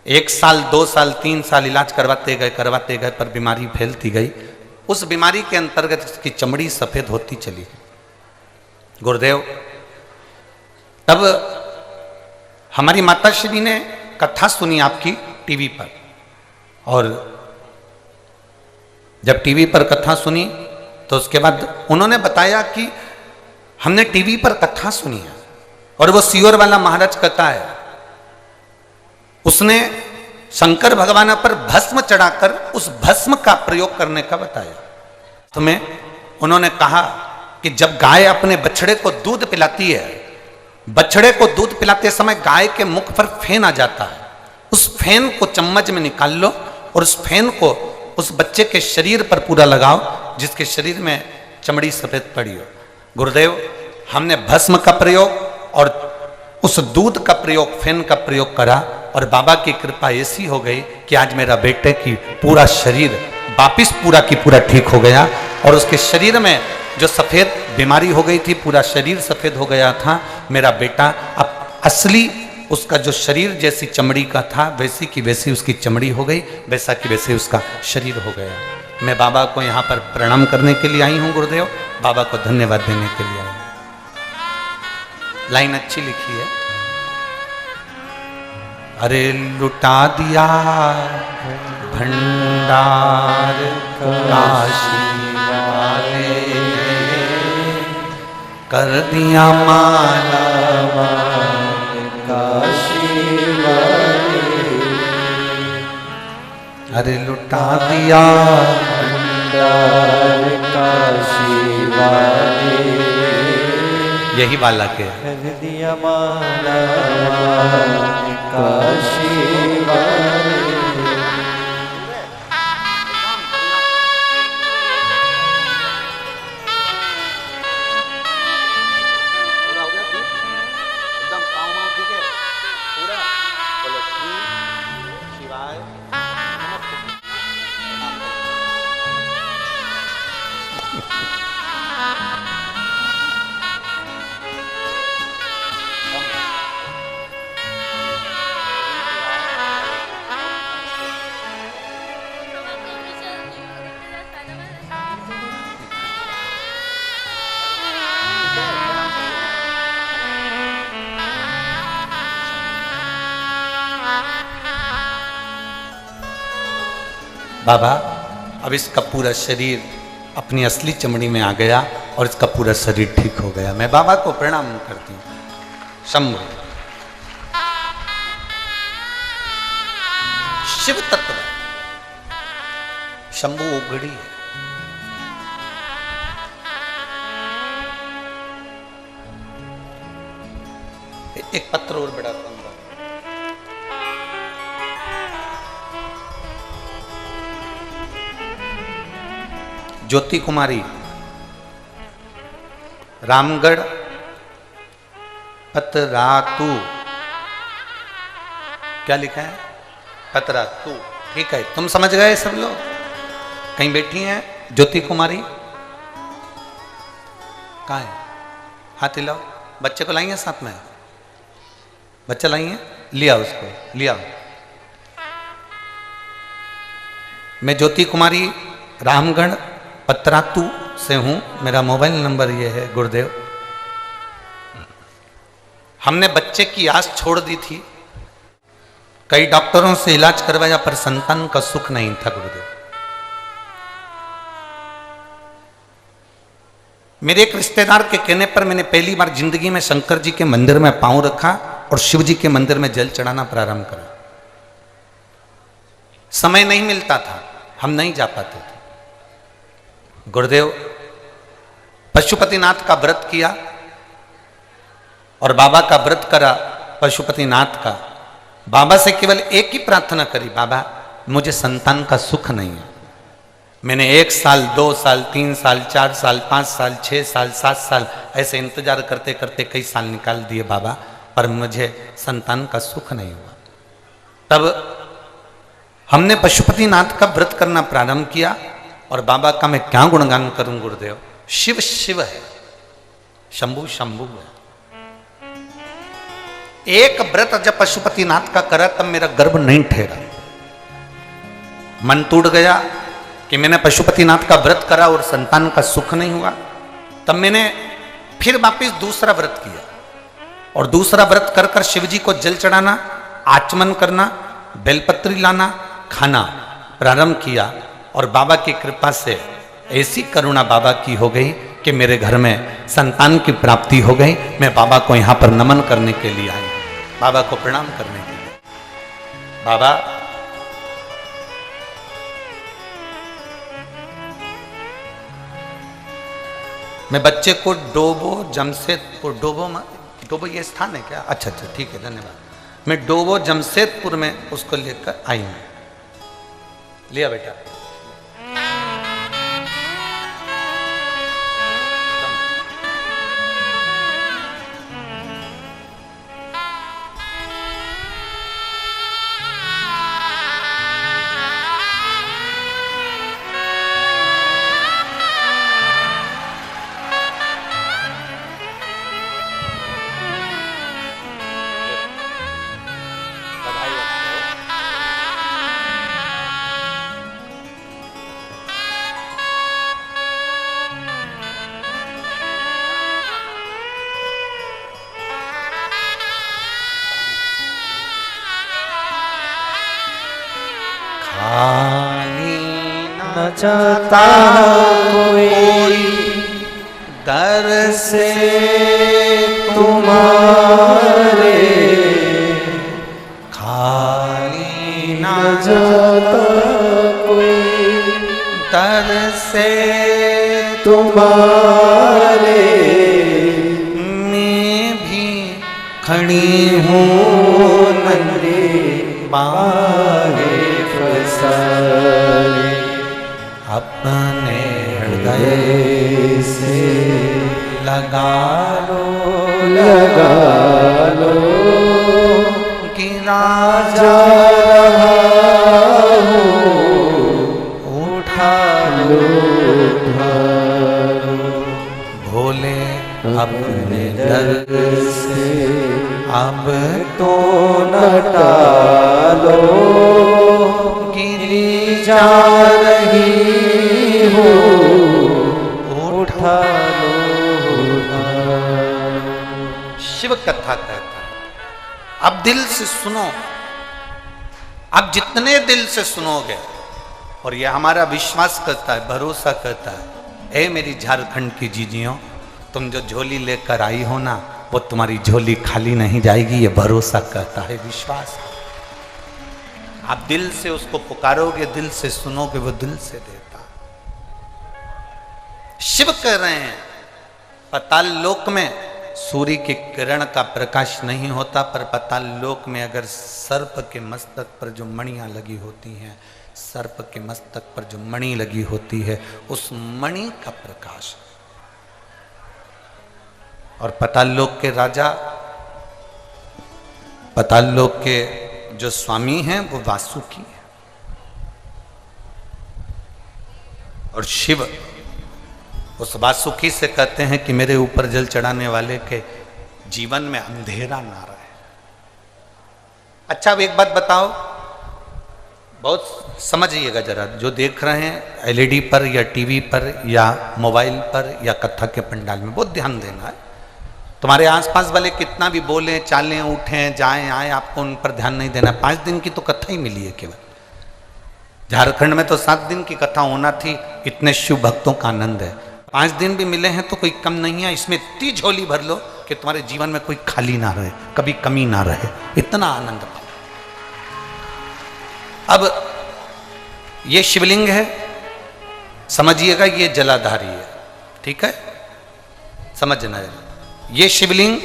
S1: 1 साल 2 साल 3 साल इलाज करवाते गए पर बीमारी फैलती गई। उस बीमारी के अंतर्गत उसकी चमड़ी सफेद होती चली। गुरुदेव, तब हमारी माताश्री ने कथा सुनी आपकी टीवी पर, और जब टीवी पर कथा सुनी तो उसके बाद उन्होंने बताया कि हमने टीवी पर कथा सुनी है और वो सियोर वाला महाराज कथा है। उसने शंकर भगवान पर भस्म चढ़ाकर उस भस्म का प्रयोग करने का बताया। तो मैं उन्होंने कहा कि जब गाय अपने बछड़े को दूध पिलाती है, बछड़े को दूध पिलाते समय गाय के मुख पर फेन आ जाता है, उस फेन को चम्मच में निकाल लो और उस फेन को उस बच्चे के शरीर पर पूरा लगाओ जिसके शरीर में चमड़ी सफेद पड़ी हो। गुरुदेव, हमने भस्म का प्रयोग और उस दूध का प्रयोग, फेन का प्रयोग करा, और बाबा की कृपा ऐसी हो गई कि आज मेरा बेटे की पूरा शरीर वापिस पूरा की पूरा ठीक हो गया, और उसके शरीर में जो सफेद बीमारी हो गई थी, पूरा शरीर सफेद हो गया था। मेरा बेटा अब असली उसका जो शरीर जैसी चमड़ी का था वैसी की वैसी उसकी चमड़ी हो गई, वैसा की वैसे उसका शरीर हो गया। मैं बाबा को यहाँ पर प्रणाम करने के लिए आई हूँ गुरुदेव, बाबा को धन्यवाद देने के लिए आई हूँ। लाइन अच्छी लिखी है। अरे लुटा दिया भंडार काशी वाले, कर दिया माला
S2: काशी वाले,
S1: अरे लुटा दिया
S2: भंडार काशी वाले,
S1: यही वाला के
S2: कर दिया माला काशी वाले।
S1: बाबा अब इसका पूरा शरीर अपनी असली चमड़ी में आ गया और इसका पूरा शरीर ठीक हो गया। मैं बाबा को प्रणाम करती हूँ। शंभु शिव तत्व, शंभु उगड़ी है। एक पत्र और बड़ा पंगा। ज्योति कुमारी, रामगढ़, पतरातू। क्या लिखा है? पतरातू। ठीक है, तुम समझ गए सब लोग? कहीं बैठी हैं ज्योति कुमारी? कहाँ है? हाथ हिलाओ। बच्चे को लाइए साथ में? बच्चा लाइए, लिया उसको, लिया। मैं ज्योति कुमारी रामगढ़ पतरातू से हूं। मेरा मोबाइल नंबर ये है गुरुदेव। हमने बच्चे की आस छोड़ दी थी, कई डॉक्टरों से इलाज करवाया पर संतान का सुख नहीं था गुरुदेव। मेरे एक रिश्तेदार के कहने पर मैंने पहली बार जिंदगी में शंकर जी के मंदिर में पांव रखा और शिव जी के मंदिर में जल चढ़ाना प्रारंभ करा। समय नहीं मिलता था, हम नहीं जा पाते थे। गुरुदेव पशुपतिनाथ का व्रत किया और बाबा का व्रत करा पशुपतिनाथ का। बाबा से केवल एक ही प्रार्थना करी, बाबा मुझे संतान का सुख नहीं है। मैंने 1 साल, 2 साल, 3 साल, 4 साल, 5 साल, 6 साल, 7 साल ऐसे इंतजार करते करते कई साल निकाल दिए बाबा, पर मुझे संतान का सुख नहीं हुआ। तब हमने पशुपतिनाथ का व्रत करना प्रारंभ किया और बाबा का मैं क्या गुणगान करूं गुरुदेव। शिव शिव है, शंभु शंभु है। एक व्रत जब पशुपतिनाथ का करा तब मेरा गर्भ नहीं ठहरा। मन टूट गया कि मैंने पशुपतिनाथ का व्रत करा और संतान का सुख नहीं हुआ। तब मैंने फिर वापिस दूसरा व्रत किया और दूसरा व्रत कर कर शिव जी को जल चढ़ाना, आचमन करना, बेलपत्री लाना, खाना प्रारंभ किया और बाबा की कृपा से ऐसी करुणा बाबा की हो गई कि मेरे घर में संतान की प्राप्ति हो गई। मैं बाबा को यहाँ पर नमन करने के लिए आई, बाबा को प्रणाम करने के लिए। बाबा मैं बच्चे को डोबो जमशेदपुर, डोबो ये स्थान है क्या? अच्छा अच्छा ठीक है, धन्यवाद। मैं डोबो जमशेदपुर में उसको लेकर आई हूं। लिया बेटा।
S2: न चाहता कोई
S1: दर से
S2: तुम्हारे,
S1: खाली न
S2: चाहता कोई
S1: दर से
S2: तुम्हारे,
S1: मैं भी खड़ी हूँ
S2: नंदे बारे फसाए,
S1: अपने हृदय
S2: से
S1: लगा लो गिरा
S2: जा रहा हूँ,
S1: उठा
S2: लो
S1: भोले अपने दर
S2: से
S1: अब
S2: तो न टालो,
S1: गिरी
S2: जा रही हो, उठा लो।
S1: शिव कथा कहता है अब दिल से सुनो। अब जितने दिल से सुनोगे और ये हमारा विश्वास करता है, भरोसा करता है, ए मेरी झारखंड की जीजियों, तुम जो झोली लेकर आई हो ना, वो तुम्हारी झोली खाली नहीं जाएगी, ये भरोसा करता है, विश्वास। आप दिल से उसको पुकारोगे, दिल से सुनोगे, वो दिल से देता। शिव कह रहे हैं पाताल लोक में सूर्य की किरण का प्रकाश नहीं होता, पर पाताल लोक में अगर सर्प के मस्तक पर जो मणियां लगी होती हैं, सर्प के मस्तक पर जो मणि लगी होती है, उस मणि का प्रकाश। और पाताल लोक के राजा, पाताल लोक के जो स्वामी हैं वो वासुकी है, और शिव उस वासुकी से कहते हैं कि मेरे ऊपर जल चढ़ाने वाले के जीवन में अंधेरा ना रहे। अच्छा, अब एक बात बताओ, बहुत समझिएगा जरा, जो देख रहे हैं एलईडी पर या टीवी पर या मोबाइल पर या कथा के पंडाल में, बहुत ध्यान देना है। तुम्हारे आसपास वाले कितना भी बोले, चालें, उठें, जाएं, आए, आपको उन पर ध्यान नहीं देना। 5 दिन की तो कथा ही मिली है केवल। झारखंड में तो 7 दिन की कथा होना थी, इतने शिव भक्तों का आनंद है। 5 दिन भी मिले हैं तो कोई कम नहीं है। इसमें इतनी झोली भर लो कि तुम्हारे जीवन में कोई खाली ना रहे, कभी कमी ना रहे, इतना आनंद पाओ। अब ये शिवलिंग है, समझिएगा, ये जलाधारी है, ठीक है, समझना है। ये शिवलिंग,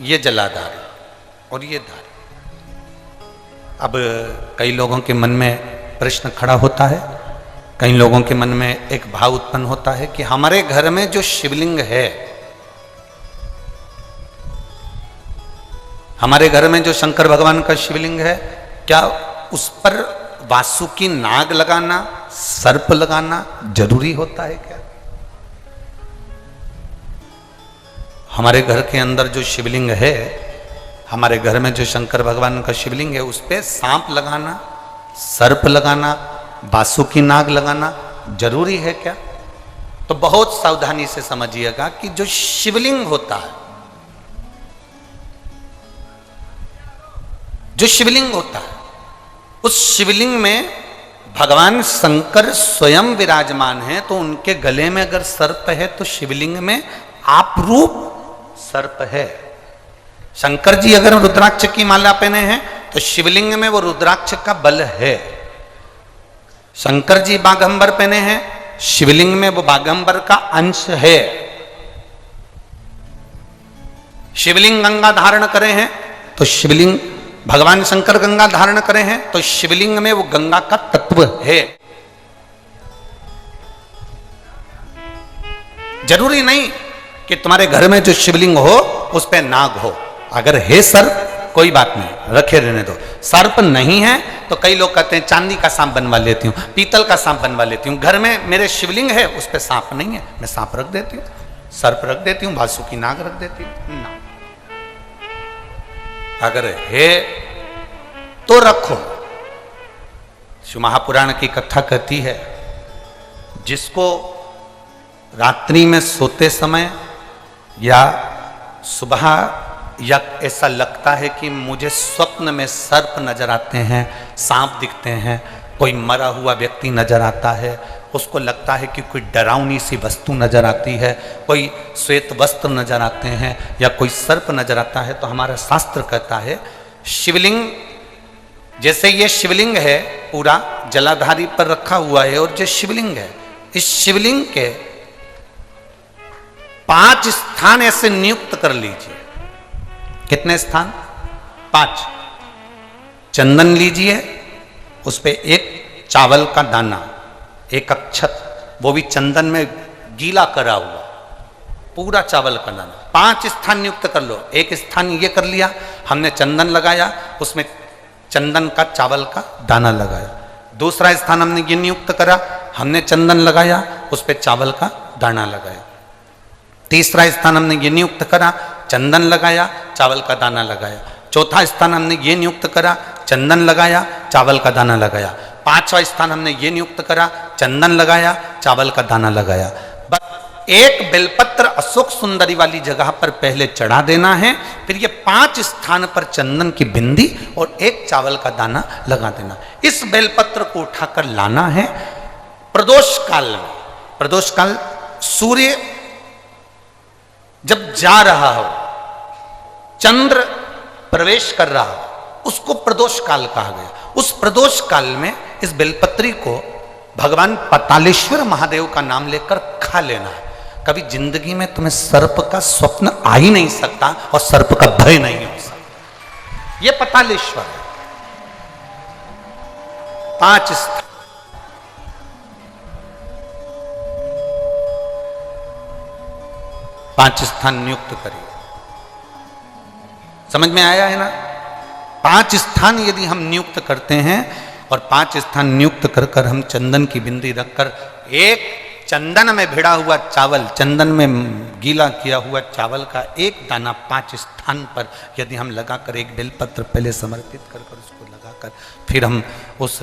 S1: ये जलाधारी और ये धारी। अब कई लोगों के मन में प्रश्न खड़ा होता है, कई लोगों के मन में एक भाव उत्पन्न होता है कि हमारे घर में जो शिवलिंग है, हमारे घर में जो शंकर भगवान का शिवलिंग है, क्या उस पर वासुकी नाग लगाना, सर्प लगाना जरूरी होता है क्या? हमारे घर के अंदर जो शिवलिंग है, हमारे घर में जो शंकर भगवान का शिवलिंग है, उस पे सांप लगाना, सर्प लगाना, वासुकी नाग लगाना जरूरी है क्या? तो बहुत सावधानी से समझिएगा कि जो शिवलिंग होता है, जो शिवलिंग होता है, उस शिवलिंग में भगवान शंकर स्वयं विराजमान है। तो उनके गले में अगर सर्प है तो शिवलिंग में आपरूप सर्प है। शंकर जी अगर रुद्राक्ष की माला पहने हैं तो शिवलिंग में वो रुद्राक्ष का बल है। शंकर जी बाघंबर पहने हैं, शिवलिंग में वो बाघंबर का अंश है। शिवलिंग गंगा धारण करे हैं तो शिवलिंग, भगवान शंकर गंगा धारण करे हैं तो शिवलिंग में वो गंगा का तत्व है। जरूरी नहीं कि तुम्हारे घर में जो शिवलिंग हो उस पे नाग हो। अगर है सर्प, कोई बात नहीं, रखे रहने दो। सर्प नहीं है तो कई लोग कहते हैं चांदी का सांप बनवा लेती हूँ, पीतल का सांप बनवा लेती हूँ। घर में मेरे शिवलिंग है, उस पे सांप नहीं है, मैं सांप रख देती हूँ, सर्प रख देती हूँ, वासुकी नाग रख देती हूँ ना। अगर है तो रखो। शिव महापुराण की कथा कहती है, जिसको रात्रि में सोते समय या सुबह या ऐसा लगता है कि मुझे स्वप्न में सर्प नजर आते हैं, सांप दिखते हैं, कोई मरा हुआ व्यक्ति नजर आता है, उसको लगता है कि कोई डरावनी सी वस्तु नजर आती है, कोई श्वेत वस्त्र नजर आते हैं या कोई सर्प नजर आता है, तो हमारा शास्त्र कहता है शिवलिंग, जैसे ये शिवलिंग है पूरा जलाधारी पर रखा हुआ है, और जो शिवलिंग है, इस शिवलिंग के 5 स्थान ऐसे नियुक्त कर लीजिए। कितने स्थान? 5। चंदन लीजिए, उस पे एक चावल का दाना, एक अक्षत, वो भी चंदन में गीला करा हुआ, पूरा चावल का दाना। 5 स्थान नियुक्त कर लो। एक स्थान ये कर लिया, हमने चंदन लगाया, उसमें चंदन का चावल का दाना लगाया। दूसरा स्थान हमने ये नियुक्त करा, हमने चंदन लगाया, उस पर चावल का दाना लगाया। तीसरा स्थान हमने ये नियुक्त करा, चंदन लगाया, चावल का दाना लगाया। चौथा स्थान हमने ये नियुक्त करा, चंदन लगाया, चावल का दाना लगाया। 5वां स्थान हमने ये नियुक्त करा, चंदन लगाया, चावल का दाना लगाया। बस एक बेलपत्र अशोक सुंदरी वाली जगह पर पहले चढ़ा देना है, फिर ये 5 स्थान पर चंदन की बिंदी और एक चावल का दाना लगा देना। इस बेलपत्र को उठाकर लाना है प्रदोष काल में। प्रदोष काल सूर्य जब जा रहा हो, चंद्र प्रवेश कर रहा हो, उसको प्रदोष काल कहा गया। उस प्रदोष काल में इस बेलपत्री को भगवान पतालेश्वर महादेव का नाम लेकर खा लेना है। कभी जिंदगी में तुम्हें सर्प का स्वप्न आ ही नहीं सकता और सर्प का भय नहीं हो सकता। यह पतालेश्वर है। 5 स्थान, पांच स्थान नियुक्त करिए। समझ में आया है ना? 5 स्थान यदि हम नियुक्त करते हैं और 5 स्थान नियुक्त कर कर हम चंदन की बिंदी रखकर एक चंदन में भिड़ा हुआ चावल, चंदन में गीला किया हुआ चावल का एक दाना 5 स्थान पर यदि हम लगाकर एक बेलपत्र पहले समर्पित कर कर उसको लगाकर फिर हम उस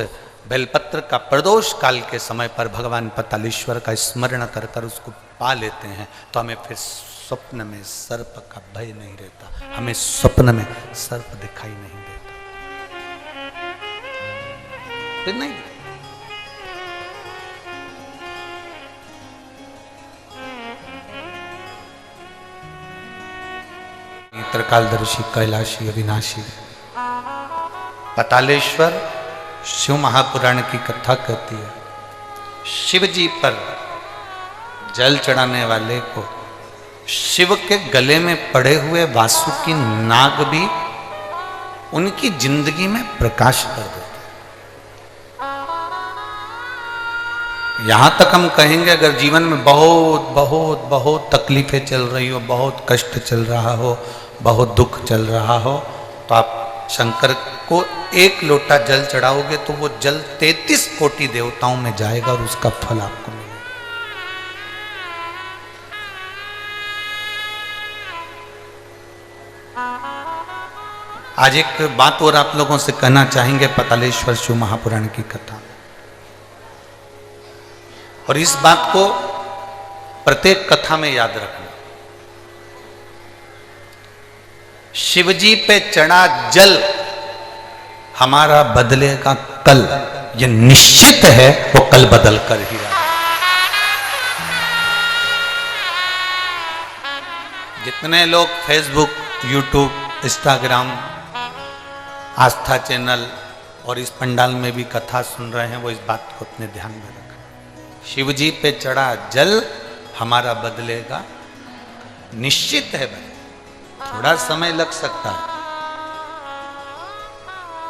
S1: बेलपत्र का प्रदोष काल के समय पर भगवान पतालेश्वर का स्मरण कर कर उसको पा लेते हैं तो हमें फिर स्वप्न में सर्प का भय नहीं रहता, हमें स्वप्न में सर्प दिखाई नहीं देता। फिर नहीं त्रिकालदर्शी कैलाशी अविनाशी पतालेश्वर शिव महापुराण की कथा कहती है। शिव जी पर जल चढ़ाने वाले को शिव के गले में पड़े हुए वासुकी नाग भी उनकी जिंदगी में प्रकाश कर देते। यहां तक हम कहेंगे अगर जीवन में बहुत बहुत बहुत तकलीफें चल रही हो, बहुत कष्ट चल रहा हो, बहुत दुख चल रहा हो, तो आप शंकर को 1 लोटा जल चढ़ाओगे तो वो जल 33 कोटि देवताओं में जाएगा और उसका फल आपको मिलेगा। आज एक बात और आप लोगों से कहना चाहेंगे पतालेश्वर शिव महापुराण की कथा, और इस बात को प्रत्येक कथा में याद रखना। शिवजी पे चढ़ा जल हमारा बदलेगा कल, यह निश्चित है, वो कल बदल कर ही रहा। जितने लोग फेसबुक, यूट्यूब, इंस्टाग्राम, आस्था चैनल और इस पंडाल में भी कथा सुन रहे हैं वो इस बात को अपने ध्यान में रखें। शिवजी पे चढ़ा जल हमारा बदलेगा, निश्चित है भाई। थोड़ा समय लग सकता है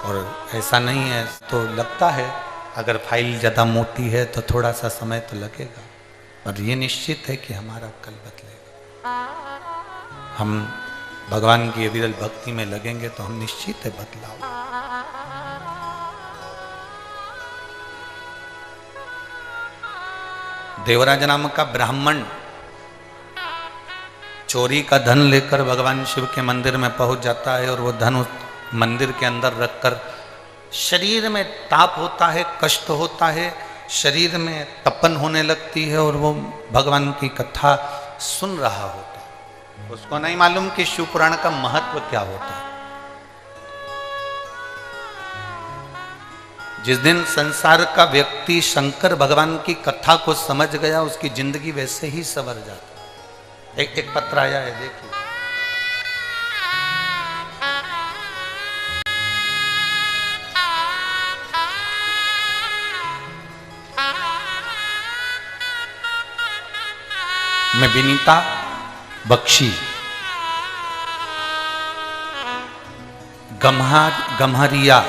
S1: और ऐसा नहीं है तो लगता है, अगर फाइल ज़्यादा मोटी है तो थोड़ा सा समय तो लगेगा, पर ये निश्चित है कि हमारा कल बदलेगा। हम भगवान की अविरल भक्ति में लगेंगे तो हम निश्चित है बदलाव। देवराज नाम का ब्राह्मण चोरी का धन लेकर भगवान शिव के मंदिर में पहुंच जाता है और वो धन उस मंदिर के अंदर रखकर शरीर में ताप होता है, कष्ट होता है, शरीर में तपन होने लगती है और वो भगवान की कथा सुन रहा होता है। उसको नहीं मालूम कि शिव पुराण का महत्व क्या होता है। जिस दिन संसार का व्यक्ति शंकर भगवान की कथा को समझ गया उसकी जिंदगी वैसे ही संवर जाती। एक पत्र आया है, देखिए। मैं विनीता बख्शी गम्हरिया,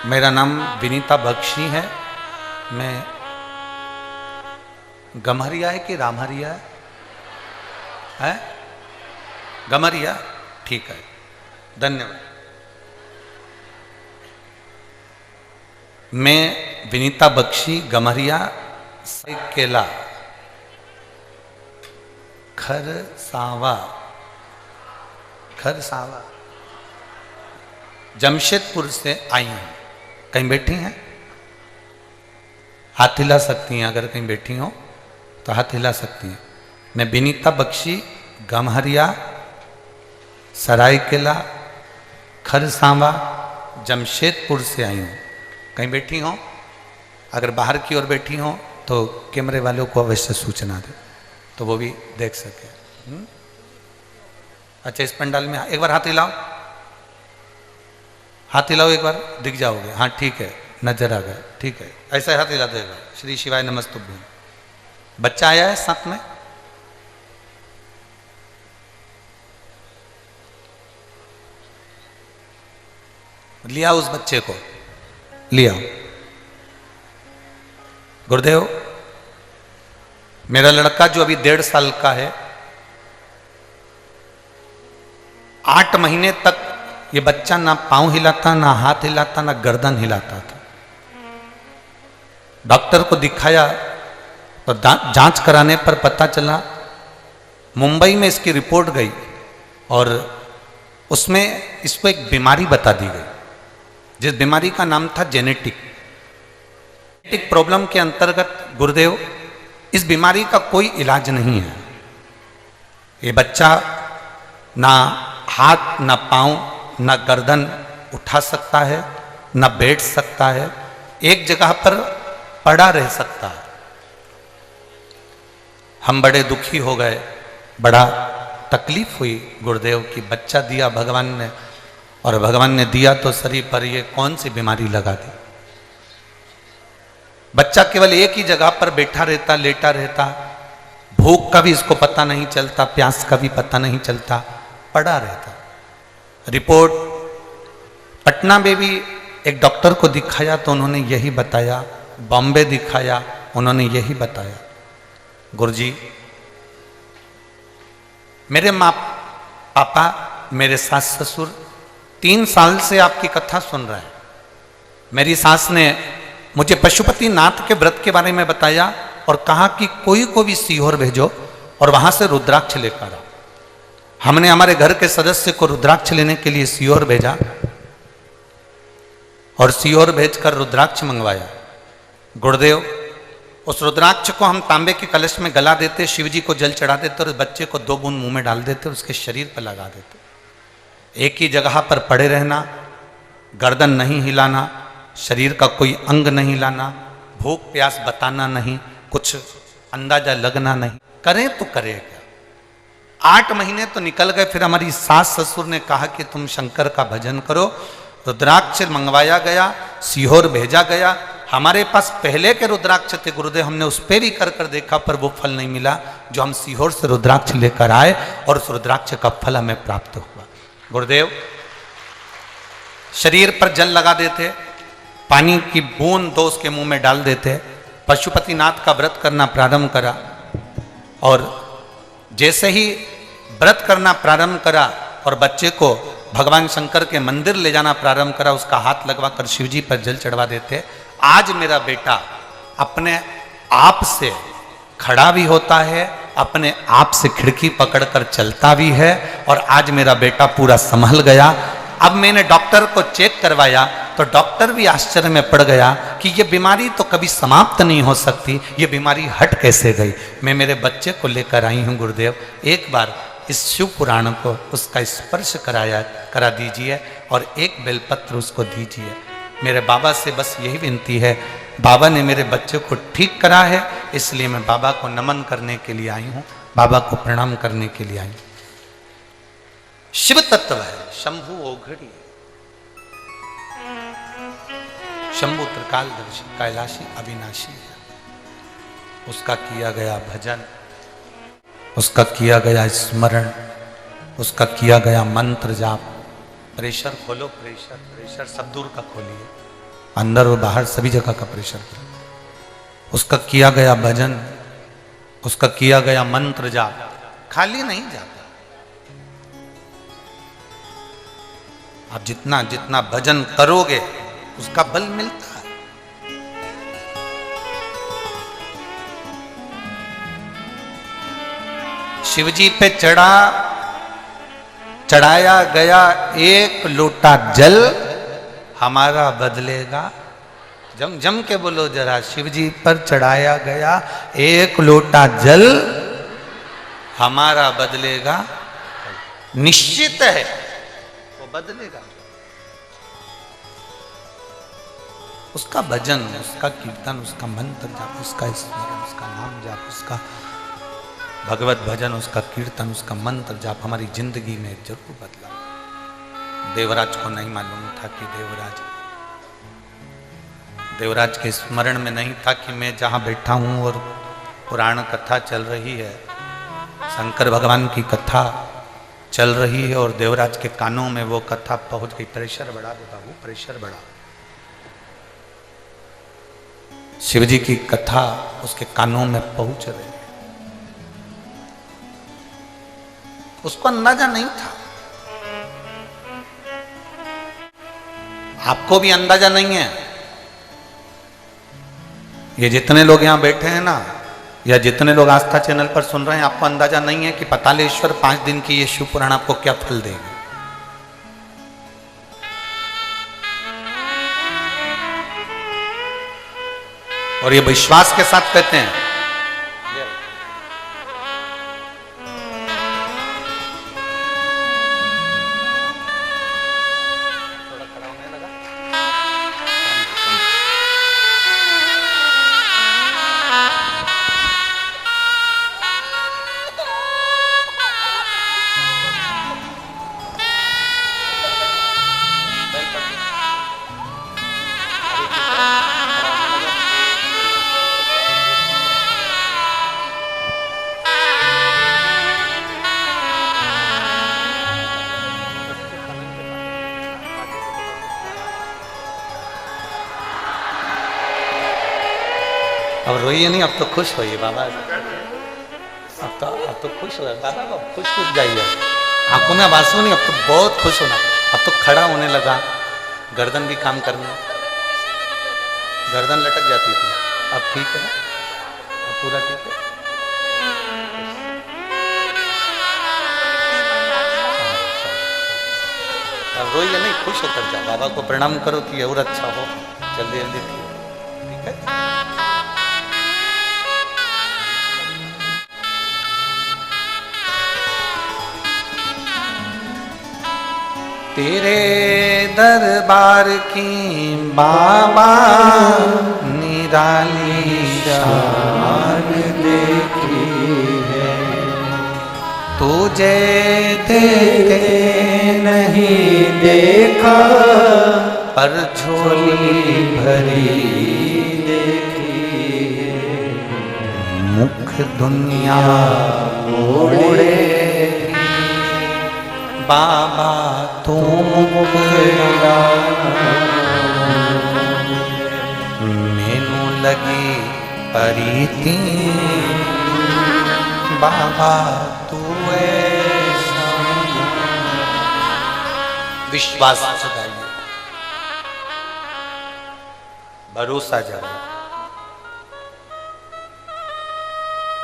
S1: मेरा नाम विनीता बख्शी है। मैं गम्हरिया है कि रामहरिया है? गम्हरिया, ठीक है, धन्यवाद। मैं विनीता बख्शी गम्हरिया केला खरसावा जमशेदपुर से आई हूं। कहीं बैठी हैं? हाथ हिला सकती हैं अगर कहीं बैठी हो। तो हाथ हिला सकती हैं। मैं विनीता बख्शी, गमहरिया, सरायकेला, खरसांवा, जमशेदपुर से आई हूँ। कहीं बैठी हो? अगर बाहर की ओर बैठी हो तो कैमरे वालों को अवश्य सूचना दे तो वो भी देख सके। अच्छा, इस पंडाल में एक बार हाथ हिलाओ, हाथ हिलाओ एक बार, दिख जाओगे। हाँ ठीक है, नजर आ गया, ठीक है, ऐसा हाथ हिला देगा। श्री शिवाय नमस्तुभ्यं। बच्चा आया है साथ में? लिया उस बच्चे को, लिया। गुरुदेव, मेरा लड़का जो अभी 1.5 साल का है, 8 महीने तक ये बच्चा ना पांव हिलाता, ना हाथ हिलाता, ना गर्दन हिलाता था। डॉक्टर को दिखाया तो जांच कराने पर पता चला, मुंबई में इसकी रिपोर्ट गई और उसमें इसको एक बीमारी बता दी गई, जिस बीमारी का नाम था जेनेटिक प्रॉब्लम के अंतर्गत। गुरुदेव, इस बीमारी का कोई इलाज नहीं है। ये बच्चा ना हाथ, ना पांव, ना गर्दन उठा सकता है, ना बैठ सकता है, एक जगह पर पड़ा रह सकता है। हम बड़े दुखी हो गए, बड़ा तकलीफ हुई गुरुदेव की बच्चा दिया भगवान ने, और भगवान ने दिया तो शरीर पर ये कौन सी बीमारी लगा दी। बच्चा केवल एक ही जगह पर बैठा रहता, लेटा रहता, भूख का भी इसको पता नहीं चलता, प्यास का भी पता नहीं चलता, पड़ा रहता। रिपोर्ट पटना में भी एक डॉक्टर को दिखाया तो उन्होंने यही बताया, बॉम्बे दिखाया, उन्होंने यही बताया। गुरुजी, मेरे माँ पापा, मेरे सास ससुर 3 साल से आपकी कथा सुन रहे हैं। मेरी सास ने मुझे पशुपति नाथ के व्रत के बारे में बताया और कहा कि कोई को भी सीहोर भेजो और वहां से रुद्राक्ष लेकर आओ। हमने हमारे घर के सदस्य को रुद्राक्ष लेने के लिए सीहोर भेजा और सीहोर भेजकर रुद्राक्ष मंगवाया। गुरुदेव, उस रुद्राक्ष को हम तांबे के कलश में गला देते, शिव जी को जल चढ़ा देते और उस बच्चे को 2 बूंद मुंह में डाल देते, उसके शरीर पर लगा देते। एक ही जगह पर पड़े रहना, गर्दन नहीं हिलाना, शरीर का कोई अंग नहीं हिलाना, भूख प्यास बताना नहीं, कुछ अंदाजा लगना नहीं, करें तो करें क्या। 8 महीने तो निकल गए। फिर हमारी सास ससुर ने कहा कि तुम शंकर का भजन करो। रुद्राक्ष मंगवाया गया, सीहोर भेजा गया। हमारे पास पहले के रुद्राक्ष थे गुरुदेव, हमने उस पर भी कर देखा पर वो फल नहीं मिला जो हम सीहोर से रुद्राक्ष लेकर आए, और उस रुद्राक्ष का फल हमें प्राप्त हुआ। गुरुदेव, शरीर पर जल लगा देते, पानी की बूंद 2 उसके मुंह में डाल देते, पशुपतिनाथ का व्रत करना प्रारंभ करा, और जैसे ही व्रत करना प्रारंभ करा और बच्चे को भगवान शंकर के मंदिर ले जाना प्रारंभ करा, उसका हाथ लगवाकर शिवजी पर जल चढ़वा देते। आज मेरा बेटा अपने आप से खड़ा भी होता है, अपने आप से खिड़की पकड़कर चलता भी है, और आज मेरा बेटा पूरा संभल गया। अब मैंने डॉक्टर को चेक करवाया तो डॉक्टर भी आश्चर्य में पड़ गया कि ये बीमारी तो कभी समाप्त नहीं हो सकती, ये बीमारी हट कैसे गई। मैं मेरे बच्चे को लेकर आई हूँ गुरुदेव, एक बार इस शिव पुराण को उसका स्पर्श करा दीजिए और एक बेलपत्र उसको दीजिए। मेरे बाबा से बस यही विनती है, बाबा ने मेरे बच्चे को ठीक करा है, इसलिए मैं बाबा को नमन करने के लिए आई हूँ, बाबा को प्रणाम करने के लिए आई हूँ। शिव तत्व है, शंभु ओघड़ी, शंभु त्रिकालदर्शी, कैलाशी, अविनाशी है। उसका किया गया भजन, उसका किया गया स्मरण, उसका किया गया मंत्र जाप। प्रेशर खोलो, प्रेशर प्रेशर सब दूर का खोलिए, अंदर और बाहर सभी जगह का प्रेशर करो। उसका किया गया भजन, उसका किया गया मंत्र जाप खाली नहीं जाता। आप जितना जितना भजन करोगे उसका बल मिलता है। शिवजी पे चढ़ाया गया 1 लोटा जल हमारा बदलेगा जम जम के बोलो जरा, शिव जी पर चढ़ाया गया एक लोटा जल हमारा बदलेगा, निश्चित है वो बदलेगा। उसका भजन, उसका कीर्तन, उसका मंत्र जाप, उसका स्मरण, उसका नाम जाप, उसका भगवत भजन, उसका कीर्तन, उसका मंत्र जाप हमारी जिंदगी में जरूर बदला। देवराज को नहीं मालूम था कि देवराज के स्मरण में नहीं था कि मैं जहाँ बैठा हूँ और पुराण कथा चल रही है, शंकर भगवान की कथा चल रही है और देवराज के कानों में वो कथा पहुंच गई। प्रेशर बढ़ा दे बाबू, प्रेशर बढ़ा। शिव जी की कथा उसके कानों में पहुंच रही, उसको अंदाजा नहीं था। आपको भी अंदाजा नहीं है। ये जितने लोग यहां बैठे हैं ना, या जितने लोग आस्था चैनल पर सुन रहे हैं, आपको अंदाजा नहीं है कि पतालेश्वर 5 दिन की ये शिव पुराण आपको क्या फल देगी। और ये विश्वास के साथ कहते हैं। अब रोइए नहीं, अब तो खुश होइए बाबा। अब तो खुश हो बाबा, अब खुश जाइए। आंखों में आंसू नहीं, अब तो बहुत खुश होना। अब तो खड़ा होने लगा, गर्दन भी काम करना, गर्दन लटक जाती थी, अब ठीक है, अब पूरा ठीक है। अब रोइए नहीं, खुश होकर जाओ, बाबा को प्रणाम करो कि और अच्छा हो, जल्दी जल्दी ठीक है। तेरे दरबार की बाबा निराली शान देखी है, तुझे देखे नहीं देखा पर झोली भरी देखी है, मुख दुनिया मोड़े बाबा तू मैनू लगी परीती बाबा तू विश्वास जगाइए, भरोसा जगाइए।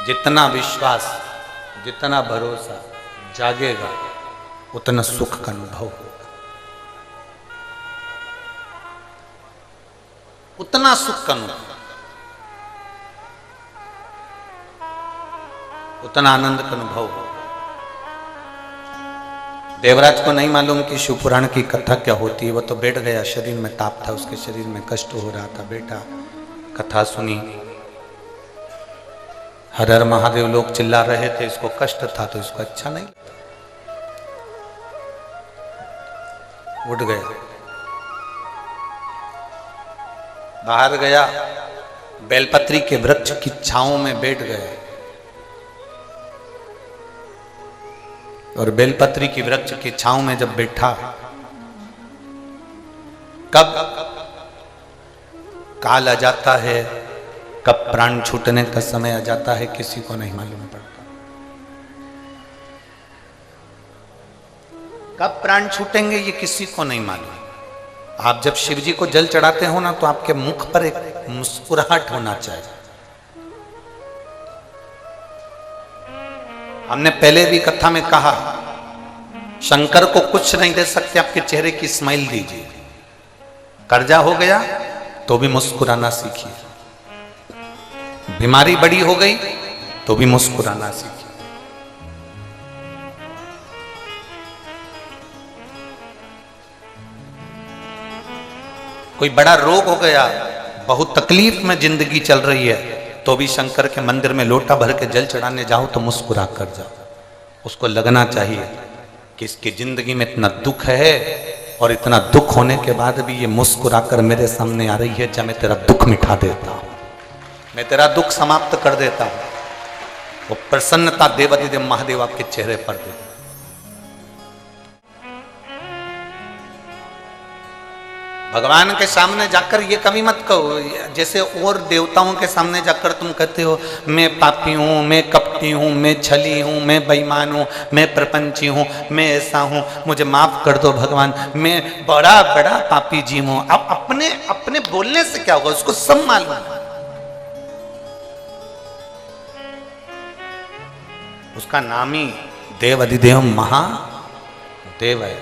S1: जितना विश्वास, जितना भरोसा जागेगा, उतना सुख का अनुभव होगा, उतना सुख का अनुभव, उतना आनंद का अनुभव होगा। देवराज को नहीं मालूम कि शिव पुराण की कथा क्या होती है। वो तो बैठ गया, शरीर में ताप था, उसके शरीर में कष्ट हो रहा था, बैठा कथा सुनी, हर हर महादेव लोग चिल्ला रहे थे, इसको कष्ट था तो इसको अच्छा नहीं, उठ गया, बाहर गया, बेलपत्री के वृक्ष की छांव में बैठ गए और बेलपत्री की वृक्ष की छांव में जब बैठा, कब काल आ जाता है, कब प्राण छूटने का समय आ जाता है, किसी को नहीं मालूम पड़ता। कब प्राण छूटेंगे ये किसी को नहीं मालूम। आप जब शिव जी को जल चढ़ाते हो ना, तो आपके मुख पर एक मुस्कुराहट होना चाहिए। हमने पहले भी कथा में कहा, शंकर को कुछ नहीं दे सकते, आपके चेहरे की स्माइल दीजिए। कर्जा हो गया तो भी मुस्कुराना सीखिए। बीमारी बड़ी हो गई तो भी मुस्कुराना सीखिए। कोई बड़ा रोग हो गया, बहुत तकलीफ में जिंदगी चल रही है, तो भी शंकर के मंदिर में लोटा भर के जल चढ़ाने जाओ तो मुस्कुरा कर जाओ। उसको लगना चाहिए कि इसकी जिंदगी में इतना दुख है और इतना दुख होने के बाद भी ये मुस्कुरा कर मेरे सामने आ रही है। जब मैं तेरा दुख मिटा देता हूं, मैं तेरा दुख समाप्त कर देता हूं, वो प्रसन्नता देवाधिदेव महादेव आपके चेहरे पर दे। भगवान के सामने जाकर ये कभी मत कहो, जैसे और देवताओं के सामने जाकर तुम कहते हो मैं पापी हूँ, मैं कपटी हूँ, मैं छली हूँ, मैं बेईमान हूँ, मैं प्रपंची हूँ, मैं ऐसा हूँ, मुझे माफ कर दो भगवान, मैं बड़ा बड़ा पापी जीव हूँ। अब अपने अपने बोलने से क्या होगा, उसको सब मालूम है। उसका नाम ही देव अधिदेव महादेव है,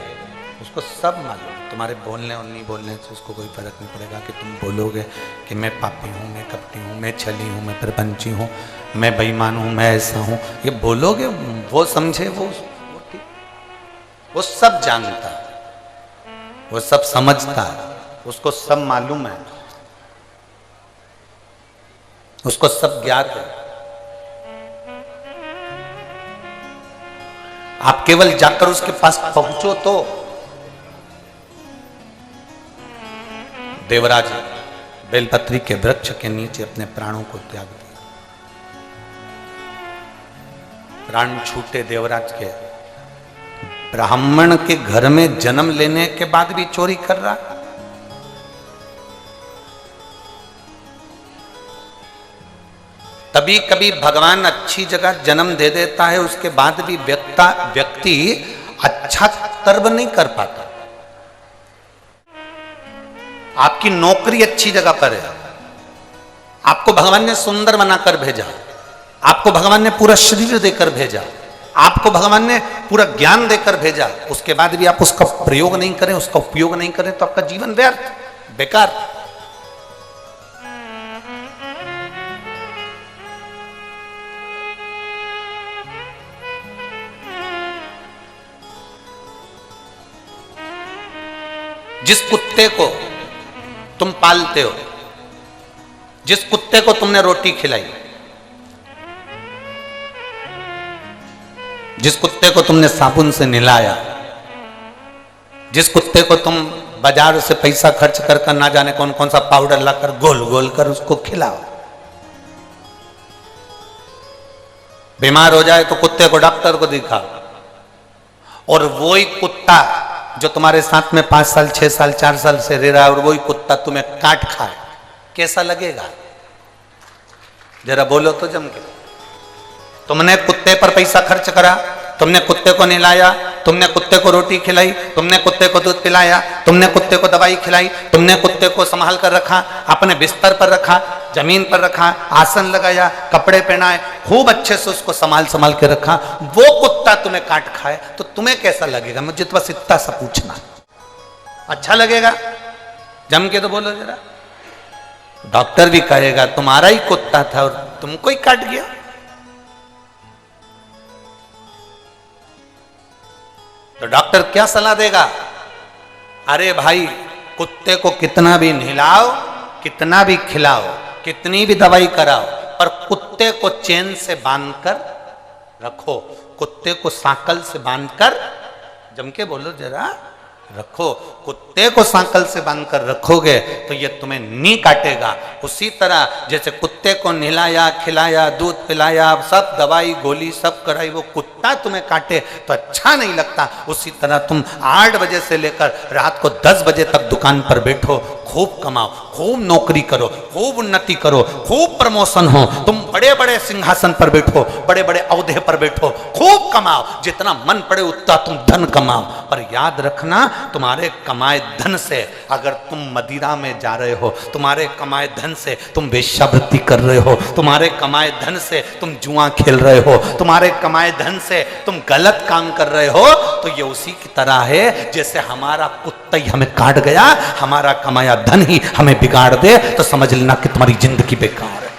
S1: उसको सब मालूम। तुम्हारे बोलने और नहीं बोलने से उसको कोई फर्क नहीं पड़ेगा कि तुम बोलोगे कि मैं पापी हूँ, मैं कपटी हूँ, मैं छली हूँ, मैं प्रपंची हूँ, मैं बेईमान हूँ, मैं ऐसा हूँ। ये बोलोगे, वो समझे, वो ठीक, वो सब जानता है, वो सब समझता है, उसको सब मालूम है, उसको सब ज्ञात है। आप केवल जाकर उसके पास पहुंचो तो। देवराज बेलपत्री के वृक्ष के नीचे अपने प्राणों को त्याग दिया। प्राण छूटे देवराज के। ब्राह्मण के घर में जन्म लेने के बाद भी चोरी कर रहा। तभी कभी भगवान अच्छी जगह जन्म दे देता है, उसके बाद भी व्यक्ति अच्छा कर्म नहीं कर पाता। आपकी नौकरी अच्छी जगह पर है, आपको भगवान ने सुंदर बनाकर भेजा, आपको भगवान ने पूरा शरीर देकर भेजा, आपको भगवान ने पूरा ज्ञान देकर भेजा, उसके बाद भी आप उसका प्रयोग नहीं करें, उसका उपयोग नहीं करें तो आपका जीवन व्यर्थ, बेकार। जिस कुत्ते को तुम पालते हो, जिस कुत्ते को तुमने रोटी खिलाई, जिस कुत्ते को तुमने साबुन से नहलाया, जिस कुत्ते को तुम बाजार से पैसा खर्च कर ना जाने कौन कौन सा पाउडर लाकर गोल गोल कर उसको खिलाओ, बीमार हो जाए तो कुत्ते को डॉक्टर को दिखाओ, और वही कुत्ता जो तुम्हारे साथ में 5 साल 6 साल 4 साल से रह रहा है और वही कुत्ता तुम्हें काट खाए, कैसा लगेगा? जरा बोलो तो जम के। तुमने कुत्ते पर पैसा खर्च करा, तुमने कुत्ते को नहलाया, तुमने कुत्ते को रोटी खिलाई, तुमने कुत्ते को दूध पिलाया, तुमने कुत्ते को दवाई खिलाई, तुमने कुत्ते को संभाल कर रखा, अपने बिस्तर पर रखा, जमीन पर रखा, आसन लगाया, कपड़े पहनाए, खूब अच्छे से उसको संभाल के रखा। वो कुत्ता तुम्हें काट खाए तो तुम्हें कैसा लगेगा? मुझे तो बस इतना सा पूछना। अच्छा लगेगा? जम के तो बोलो जरा। डॉक्टर भी कहेगा तुम्हारा ही कुत्ता था और तुमको ही काट गया। तो डॉक्टर क्या सलाह देगा? अरे भाई, कुत्ते को कितना भी नहलाओ, कितना भी खिलाओ, कितनी भी दवाई कराओ, पर कुत्ते को चेन से बांधकर रखो, कुत्ते को सांकल से बांधकर, जम के बोलो जरा, रखो। कुत्ते को सांकल से बांधकर रखोगे तो ये तुम्हें नहीं काटेगा। उसी तरह जैसे कुत्ते को नहलाया, खिलाया, दूध पिलाया, सब दवाई गोली सब कराई, वो कुत्ता तुम्हें काटे तो अच्छा नहीं लगता। उसी तरह तुम 8 बजे से लेकर रात को 10 बजे तक दुकान पर बैठो, खूब कमाओ, खूब नौकरी करो, खूब उन्नति करो, खूब प्रमोशन हो, तुम बड़े बड़े सिंहासन पर बैठो, बड़े बड़े औहदे पर बैठो, खूब कमाओ, जितना मन पड़े उतना तुम धन कमाओ। पर याद रखना, तुम्हारे कमाए धन से अगर तुम मदिरा में जा रहे हो, तुम्हारे कमाए धन से तुम वेश्यावृत्ति कर रहे हो, तुम्हारे कमाए धन से तुम जुआ खेल रहे हो, तुम्हारे कमाए धन से तुम गलत काम कर रहे हो, तो ये उसी की तरह है जैसे हमारा कुत्ता ही हमें काट गया हमारा कमाया धन ही हमें बिगाड़ दे तो समझ लेना कि तुम्हारी जिंदगी बेकार है।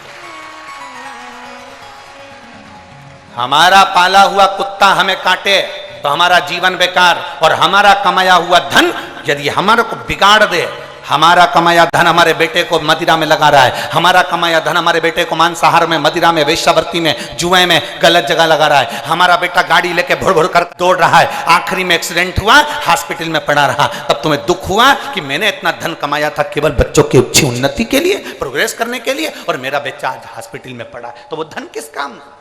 S1: हमारा पाला हुआ कुत्ता हमें काटे तो हमारा जीवन बेकार, और हमारा कमाया हुआ धन यदि हमारे को बिगाड़ दे, हमारा कमाया धन हमारे बेटे को मदिरा में लगा रहा है, हमारा कमाया धन हमारे बेटे को मांसाहार में, मदिरा में, वेश्यावृत्ति में, जुए में, गलत जगह लगा रहा है, हमारा बेटा गाड़ी लेके भुड़ भुड़ कर दौड़ रहा है, आखिरी में एक्सीडेंट हुआ, हॉस्पिटल में पड़ा रहा, तब तुम्हें दुख हुआ कि मैंने इतना धन कमाया था केवल बच्चों की अच्छी उन्नति के लिए, प्रोग्रेस करने के लिए, और मेरा बच्चा आज हॉस्पिटल में पड़ा है, तो वो धन किस काम का?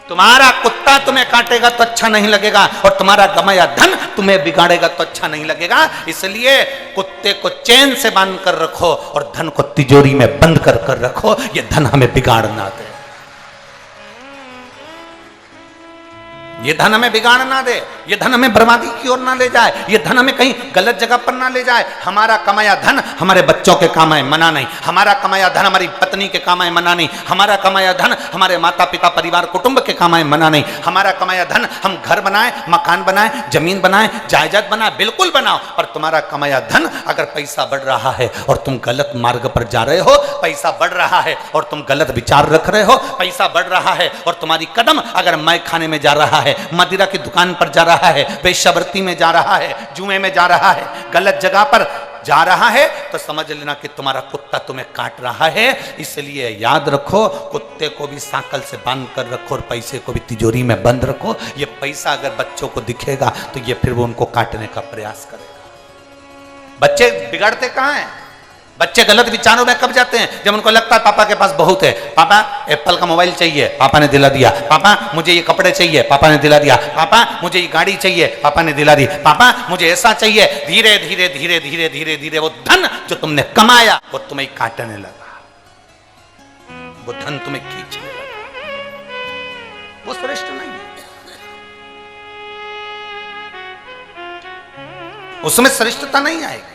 S1: तुम्हारा कुत्ता तुम्हें काटेगा तो अच्छा नहीं लगेगा, और तुम्हारा कमाया धन तुम्हें बिगाड़ेगा तो अच्छा नहीं लगेगा। इसलिए कुत्ते को चैन से बांध कर रखो और धन को तिजोरी में बंद कर रखो, ये धन हमें बिगाड़ ना दे, ये धन हमें बिगाड़ ना दे, ये धन हमें बर्बादी की ओर ना ले जाए, ये धन हमें कहीं गलत जगह पर ना ले जाए। हमारा कमाया धन हमारे बच्चों के काम आए, मना नहीं। हमारा कमाया धन हमारी पत्नी के काम आए, मना नहीं। हमारा कमाया धन हमारे माता पिता परिवार कुटुंब के काम आए, मना नहीं। हमारा कमाया धन हम घर बनाए, मकान बनाए, जमीन बनाए, जायदाद बनाए, बिल्कुल बनाओ, पर तुम्हारा कमाया धन अगर पैसा बढ़ रहा है और तुम गलत मार्ग पर जा रहे हो, पैसा बढ़ रहा है और तुम गलत विचार रख रहे हो, पैसा बढ़ रहा है और तुम्हारी कदम अगर मैं खाने में जा रहा है, मदिरा की दुकान पर जा रहा है, वेश्यावृत्ति में जा रहा है, जुए में जा रहा है, गलत जगह पर जा रहा है, तो समझ लेना कि तुम्हारा कुत्ता तुम्हें काट रहा है। इसलिए याद रखो, कुत्ते को भी सांकल से बांध कर रखो और पैसे को भी तिजोरी में बंद रखो। ये पैसा अगर बच्चों को दिखेगा तो ये फिर वो उनको काटने का प्रयास करेगा। बच्चे बिगड़ते कहाँ हैं? बच्चे गलत विचारों में कब जाते हैं? जब उनको लगता है पापा के पास बहुत है, पापा एप्पल का मोबाइल चाहिए, पापा ने दिला दिया, पापा मुझे ये कपड़े चाहिए, पापा ने दिला दिया, पापा मुझे ये गाड़ी चाहिए, पापा ने दिला दी, पापा मुझे ऐसा चाहिए। धीरे धीरे धीरे धीरे धीरे धीरे वो धन जो तुमने कमाया वो तुम्हें काटने लगा, वो धन तुम्हें खींचने लगा, वो श्रेष्ठ नहीं है, उसमें श्रेष्ठता नहीं आएगी,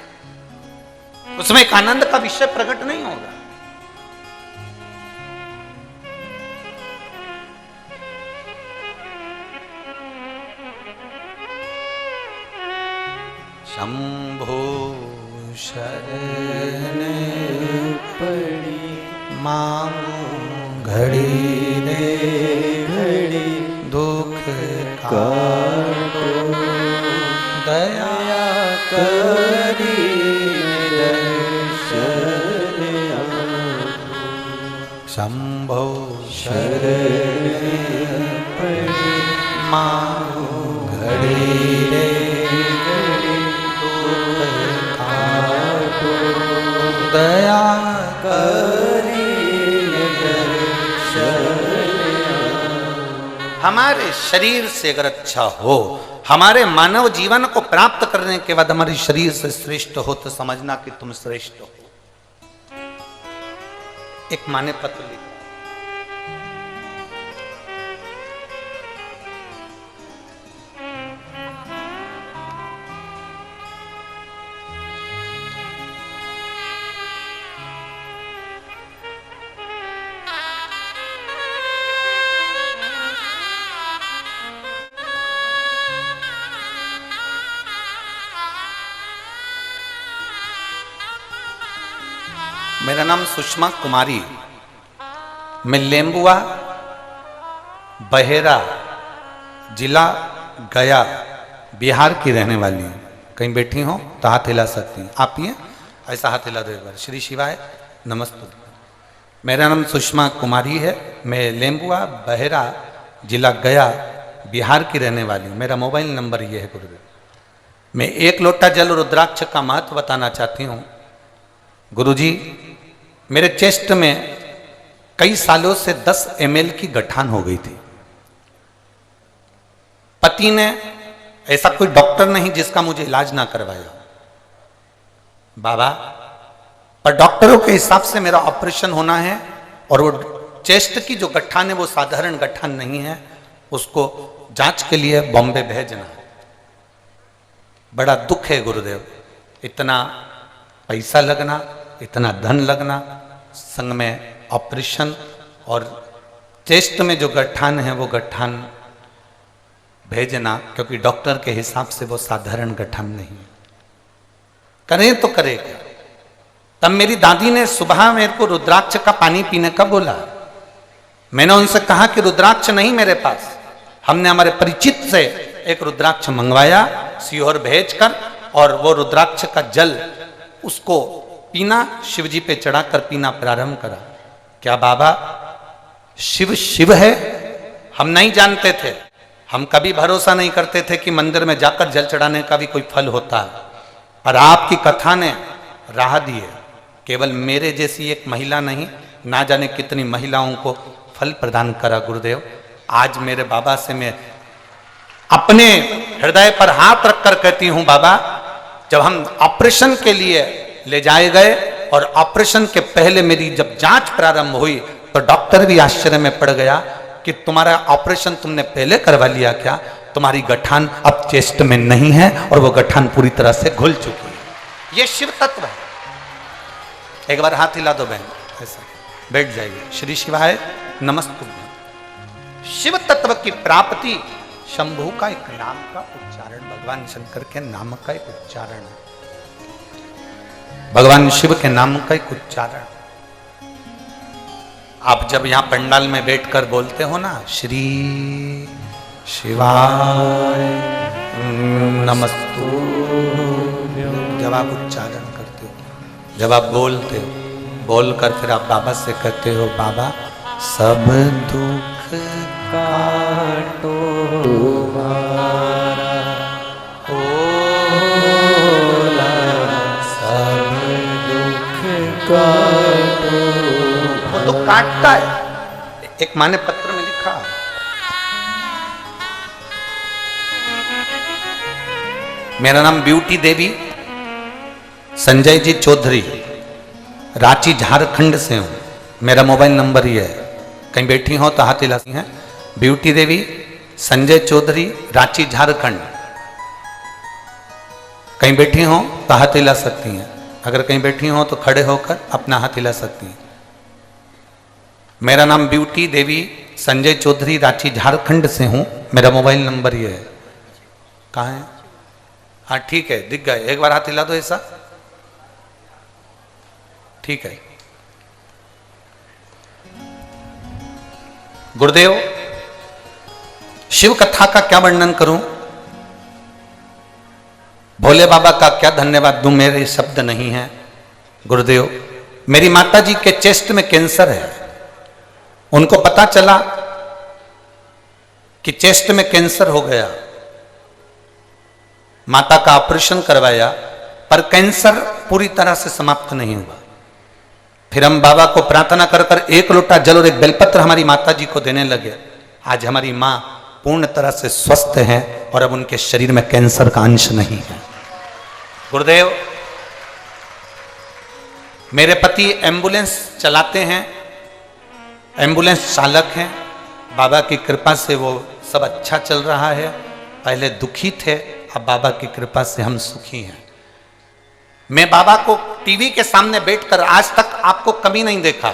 S1: उसमें एक आनंद का विषय प्रकट नहीं होगा। शंभो शरण पड़ी मांगो घड़ी रे घड़ी, दुख काटो दया करी शंभो शरण पड़ी मांगो घड़ी रे घड़ी, दुख काटो दया करी दर्शन। हमारे शरीर से अगर अच्छा हो, हमारे मानव जीवन को प्राप्त करने के बाद हमारे शरीर से श्रेष्ठ हो, तो समझना कि तुम श्रेष्ठ हो। एक माँ ने पत्र लिखा, मेरा नाम सुषमा कुमारी, मैं लेम्बुआ बहेरा जिला गया बिहार की रहने वाली हूँ। कहीं बैठी हो तो हाथ हिला सकती हैं आप, ये ऐसा हाथ हिला दो एक बार। श्री शिवाय नमस्ते। मेरा नाम सुषमा कुमारी है, मैं लेम्बुआ बहेरा जिला गया बिहार की रहने वाली हूँ। मेरा मोबाइल नंबर ये है गुरुदेव। मैं 1 लोटा जल रुद्राक्ष का महत्व बताना चाहती हूँ। गुरुजी, मेरे चेस्ट में कई सालों से 10 ml की गठान हो गई थी। पति ने, ऐसा कोई डॉक्टर नहीं जिसका मुझे इलाज ना करवाया बाबा, पर डॉक्टरों के हिसाब से मेरा ऑपरेशन होना है, और वो चेस्ट की जो गठान है वो साधारण गठान नहीं है, उसको जांच के लिए बॉम्बे भेजना है। बड़ा दुख है गुरुदेव, इतना पैसा लगना, इतना धन लगना, संग में ऑपरेशन, और चेस्ट में जो गठान है वो गठान भेजना, क्योंकि डॉक्टर के हिसाब से वो साधारण गठान नहीं है। करें तो करें क्या। तब मेरी दादी ने सुबह मेरे को रुद्राक्ष का पानी पीने का बोला। मैंने उनसे कहा कि रुद्राक्ष नहीं मेरे पास। हमने हमारे परिचित से एक रुद्राक्ष मंगवाया सीहोर भेजकर, और वो रुद्राक्ष का जल उसको पीना, शिव जी पे चढ़ाकर पीना प्रारंभ करा। क्या बाबा शिव शिव है? हम नहीं जानते थे। हम कभी भरोसा नहीं करते थे कि मंदिर में जाकर जल चढ़ाने का भी कोई फल होता है। और आपकी कथा ने राह दी है। केवल मेरे जैसी एक महिला नहीं, ना जाने कितनी महिलाओं को फल प्रदान करा गुरुदेव। आज मेरे बाबा से मैं अपने हृदय पर हाथ रखकर कहती हूं, बाबा जब हम ऑपरेशन के लिए ले जाए गए और ऑपरेशन के पहले मेरी जब जांच प्रारंभ हुई तो डॉक्टर भी आश्चर्य में पड़ गया कि तुम्हारा ऑपरेशन तुमने पहले करवा लिया क्या? तुम्हारी गठान अब चेस्ट में नहीं है और वो गठान पूरी तरह से घुल चुकी है। ये शिव तत्व है। एक बार हाथ हिला दो बहन, ऐसा बैठ जाइए। श्री शिवाय नमस्तुभ्यं। शिव तत्व की प्राप्ति शंभु का एक नाम का उच्चारण, भगवान शंकर के नाम का एक उच्चारण है, भगवान शिव के नाम का एक उच्चारण। आप जब यहां पंडाल में बैठकर बोलते हो ना, श्री शिवाय नमस्तुभ्यं, जब आप उच्चारण करते हो, जब आप बोलते हो, बोलकर फिर आप बाबा से कहते हो, बाबा सब दुख काटो तुम्हारा होला, सब दुख काटो। वो तो काटता है। एक माँ ने पत्र में लिखा, मेरा नाम ब्यूटी देवी संजय जी चौधरी, रांची झारखंड से हूं। मेरा मोबाइल नंबर ही है, कहीं बैठी हो तो हाथ हिला सकती हैं। ब्यूटी देवी संजय चौधरी, रांची झारखंड। कहीं बैठी हो तो हाथ हिला सकती हैं। अगर कहीं बैठी हो तो खड़े होकर अपना हाथ हिला सकती हैं। मेरा नाम ब्यूटी देवी संजय चौधरी, रांची झारखंड से हूं। मेरा मोबाइल नंबर ये है। कहाँ है? हाँ ठीक है, दिख गए। एक बार हाथ हिला दो ऐसा, ठीक है। गुरुदेव शिव कथा का क्या वर्णन करूं, भोले बाबा का क्या धन्यवाद दूं, मेरे शब्द नहीं है। गुरुदेव मेरी माता जी के चेस्ट में कैंसर है। उनको पता चला कि चेस्ट में कैंसर हो गया। माता का ऑपरेशन करवाया पर कैंसर पूरी तरह से समाप्त नहीं हुआ। फिर हम बाबा को प्रार्थना कर कर एक लोटा जल और एक बेलपत्र हमारी माता जी को देने लगे। आज हमारी माँ पूर्ण तरह से स्वस्थ है और अब उनके शरीर में कैंसर का अंश नहीं है। गुरुदेव मेरे पति एम्बुलेंस चलाते हैं, एम्बुलेंस चालक हैं। बाबा की कृपा से वो सब अच्छा चल रहा है। पहले दुखी थे, अब बाबा की कृपा से हम सुखी हैं। मैं बाबा को टीवी के सामने बैठकर आज तक आपको कभी नहीं देखा।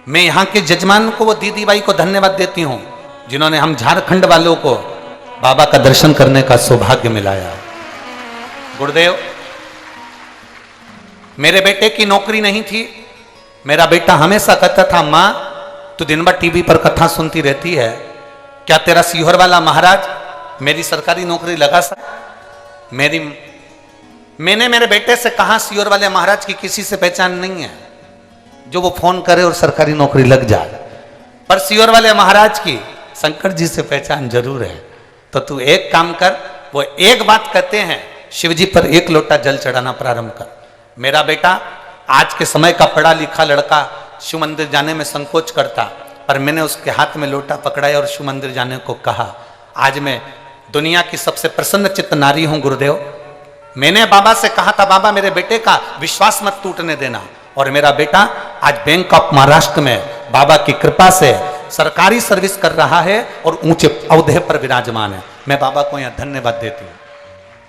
S1: मैं यहाँ के जजमान को, वो दीदी बाई को धन्यवाद देती हूँ जिन्होंने हम झारखंड वालों को बाबा का दर्शन करने का सौभाग्य मिलाया। गुरुदेव मेरे बेटे की नौकरी नहीं थी। मेरा बेटा हमेशा कहता था, माँ तू दिन भर टीवी पर कथा सुनती रहती है, क्या तेरा सीहोर वाला महाराज मेरी सरकारी नौकरी लगा सकता? मैंने मेरे बेटे से कहा, सीहोर वाले महाराज की किसी से पहचान नहीं है जो वो फोन करे और सरकारी नौकरी लग जाए, पर सीहोर वाले महाराज की शंकर जी से पहचान जरूर है। तो तू एक काम कर, वो एक बात कहते हैं, शिव जी पर एक लोटा जल चढ़ाना प्रारंभ कर। मेरा बेटा आज के समय का पढ़ा लिखा लड़का शिव मंदिर जाने में संकोच करता, पर मैंने उसके हाथ में लोटा पकड़ाया और शिव मंदिर जाने को कहा। आज मैं दुनिया की सबसे प्रसन्न चित्त नारी हूं गुरुदेव। मैंने बाबा से कहा था, बाबा मेरे बेटे का विश्वास मत टूटने देना, और मेरा बेटा आज बैंक ऑफ महाराष्ट्र में बाबा की कृपा से सरकारी सर्विस कर रहा है और ऊंचे औहदे पर विराजमान है। मैं बाबा को यहाँ धन्यवाद देती हूँ।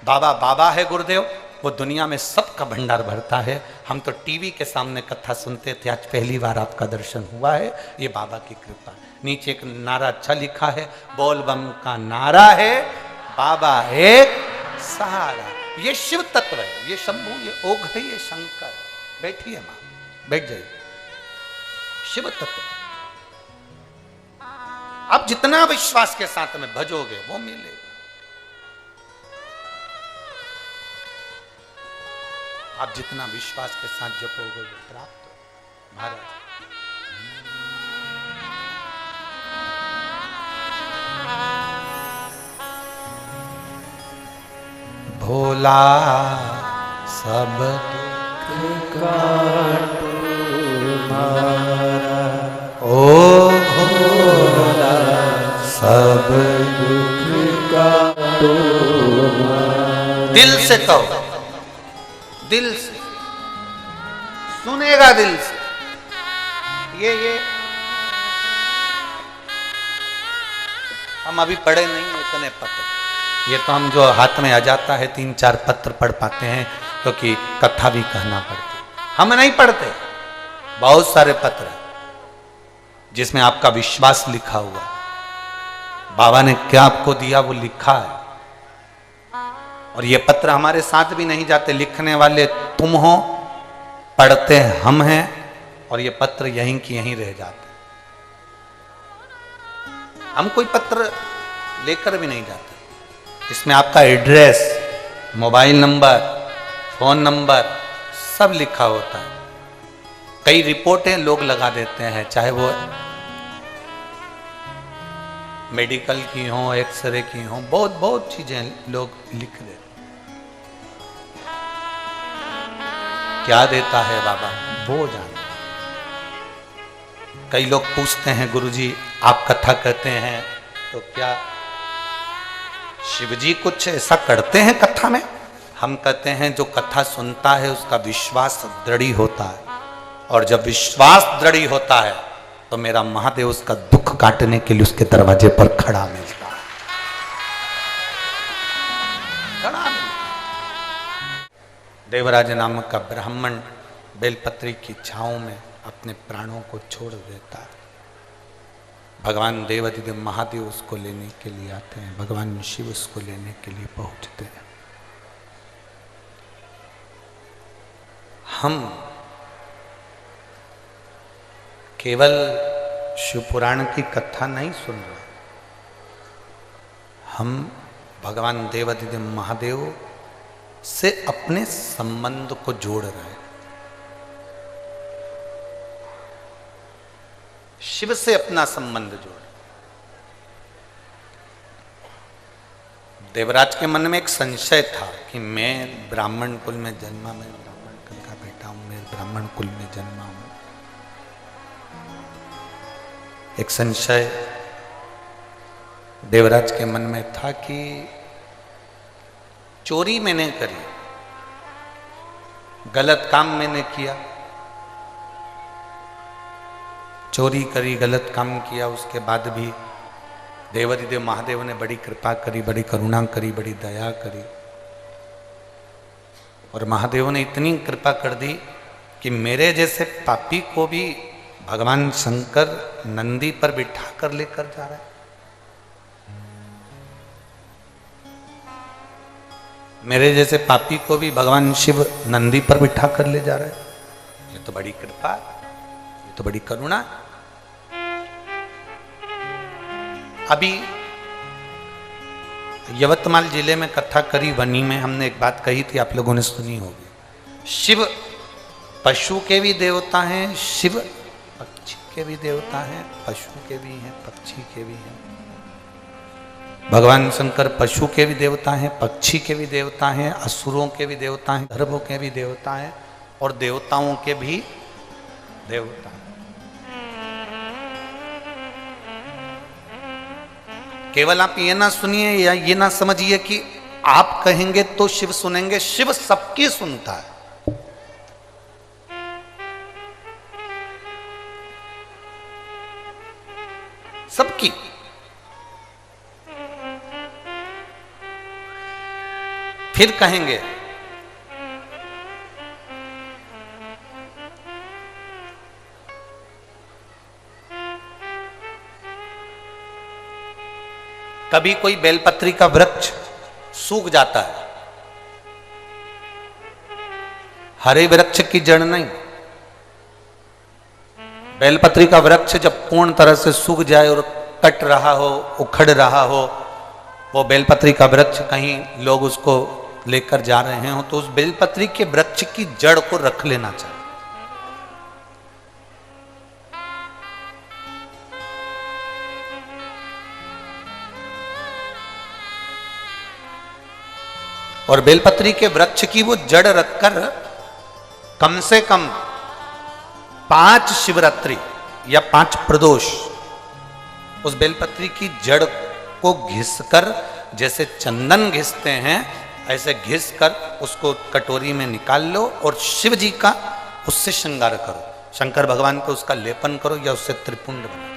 S1: बाबा बाबा है गुरुदेव, वो दुनिया में सबका भंडार भरता है। हम तो टीवी के सामने कथा सुनते थे, आज पहली बार आपका दर्शन हुआ है, ये बाबा की कृपा। नीचे एक नारा अच्छा लिखा है, बोल बम का नारा है, बाबा एक सहारा। ये शिव तत्व है, ये शंभु, ये ओघ है, ये शंकर। बैठिए मां, बैठ जाइए। शिव तत्व आप जितना विश्वास के साथ में भजोगे वो मिलेगा। आप जितना विश्वास के साथ जपोगे वो प्राप्त हो। महाराज भोला सब दुख
S2: काटो मारा,
S1: ओ
S2: भोला सब दुख काटो मारा।
S1: दिल से कहो, दिल से सुनेगा, दिल से। ये हम अभी पढ़े नहीं इतने पत्र, ये तो हम जो हाथ में आ जाता है 3-4 पत्र पढ़ पाते हैं, क्योंकि कथा भी कहना पड़ती है। हम नहीं पढ़ते, बहुत सारे पत्र हैं जिसमें आपका विश्वास लिखा हुआ, बाबा ने क्या आपको दिया वो लिखा है। और ये पत्र हमारे साथ भी नहीं जाते, लिखने वाले तुम हो, पढ़ते हम हैं, और ये पत्र यहीं की यहीं रह जाते। हम कोई पत्र लेकर भी नहीं जाते, इसमें आपका address, mobile number, phone number सब लिखा होता है। कई रिपोर्टें लोग लगा देते हैं, चाहे वो मेडिकल की हो, एक्सरे की हो, बहुत बहुत चीजें लोग लिख देते। क्या देता है बाबा वो जानते। कई लोग पूछते हैं, गुरुजी आप कथा कहते हैं तो क्या शिवजी कुछ ऐसा करते हैं कथा में? हम कहते हैं जो कथा सुनता है उसका विश्वास दृढ़ होता है, और जब विश्वास दृढ़ होता है तो मेरा महादेव उसका दुख काटने के लिए उसके दरवाजे पर खड़ा मिलता है। खड़ा मिलता। देवराज नामक का ब्राह्मण बेलपत्री की छांव में अपने प्राणों को छोड़ देता है। भगवान देवाधिदेव महादेव उसको लेने के लिए आते हैं, भगवान शिव उसको लेने के लिए पहुंचते हैं। हम केवल शिव पुराण की कथा नहीं सुन रहे, हम भगवान देवाधिदेव महादेव से अपने संबंध को जोड़ रहे हैं, शिव से अपना संबंध जोड़। देवराज के मन में एक संशय था कि मैं ब्राह्मण कुल में जन्मा, मैं ब्राह्मण कुल का बेटा हूं, मैं ब्राह्मण कुल में जन्मा हूं। एक संशय देवराज के मन में था कि चोरी मैंने करी, गलत काम मैंने किया, चोरी करी, गलत काम किया, उसके बाद भी देवाधिदेव महादेव ने बड़ी कृपा करी, बड़ी करुणा करी, बड़ी दया करी। और महादेव ने इतनी कृपा कर दी कि मेरे जैसे पापी को भी भगवान शंकर नंदी पर बिठा कर लेकर जा रहा है। मेरे जैसे पापी को भी भगवान शिव नंदी पर बिठा कर ले जा रहा है। ये तो बड़ी कृपा, ये तो बड़ी करुणा। अभी यवतमाल जिले में कथा करी वनी में हमने एक बात कही थी, आप लोगों ने सुनी होगी। शिव पशु के भी देवता हैं, शिव पक्षी के भी देवता हैं, पशु के भी हैं, पक्षी के भी हैं। भगवान शंकर पशु के भी देवता हैं, पक्षी के भी देवता हैं, असुरों के भी देवता हैं, गर्भों के भी देवता हैं, और देवताओं के भी देवता हैं। केवल आप ये ना सुनिए या ये ना समझिए कि आप कहेंगे तो शिव सुनेंगे। शिव सबकी सुनता है। सबकी। फिर कहेंगे कभी कोई बेलपत्री का वृक्ष सूख जाता है, हरे वृक्ष की जड़ नहीं। बेलपत्री का वृक्ष जब पूर्ण तरह से सूख जाए और कट रहा हो, उखड़ रहा हो, वो बेलपत्री का वृक्ष कहीं लोग उसको लेकर जा रहे हो, तो उस बेलपत्री के वृक्ष की जड़ को रख लेना चाहिए। और बेलपत्री के वृक्ष की वो जड़ रखकर कम से कम 5 शिवरात्रि या 5 प्रदोष उस बेलपत्री की जड़ को घिसकर, जैसे चंदन घिसते हैं ऐसे घिसकर उसको कटोरी में निकाल लो और शिव जी का उससे श्रृंगार करो, शंकर भगवान पे उसका लेपन करो या उससे त्रिपुंड बना।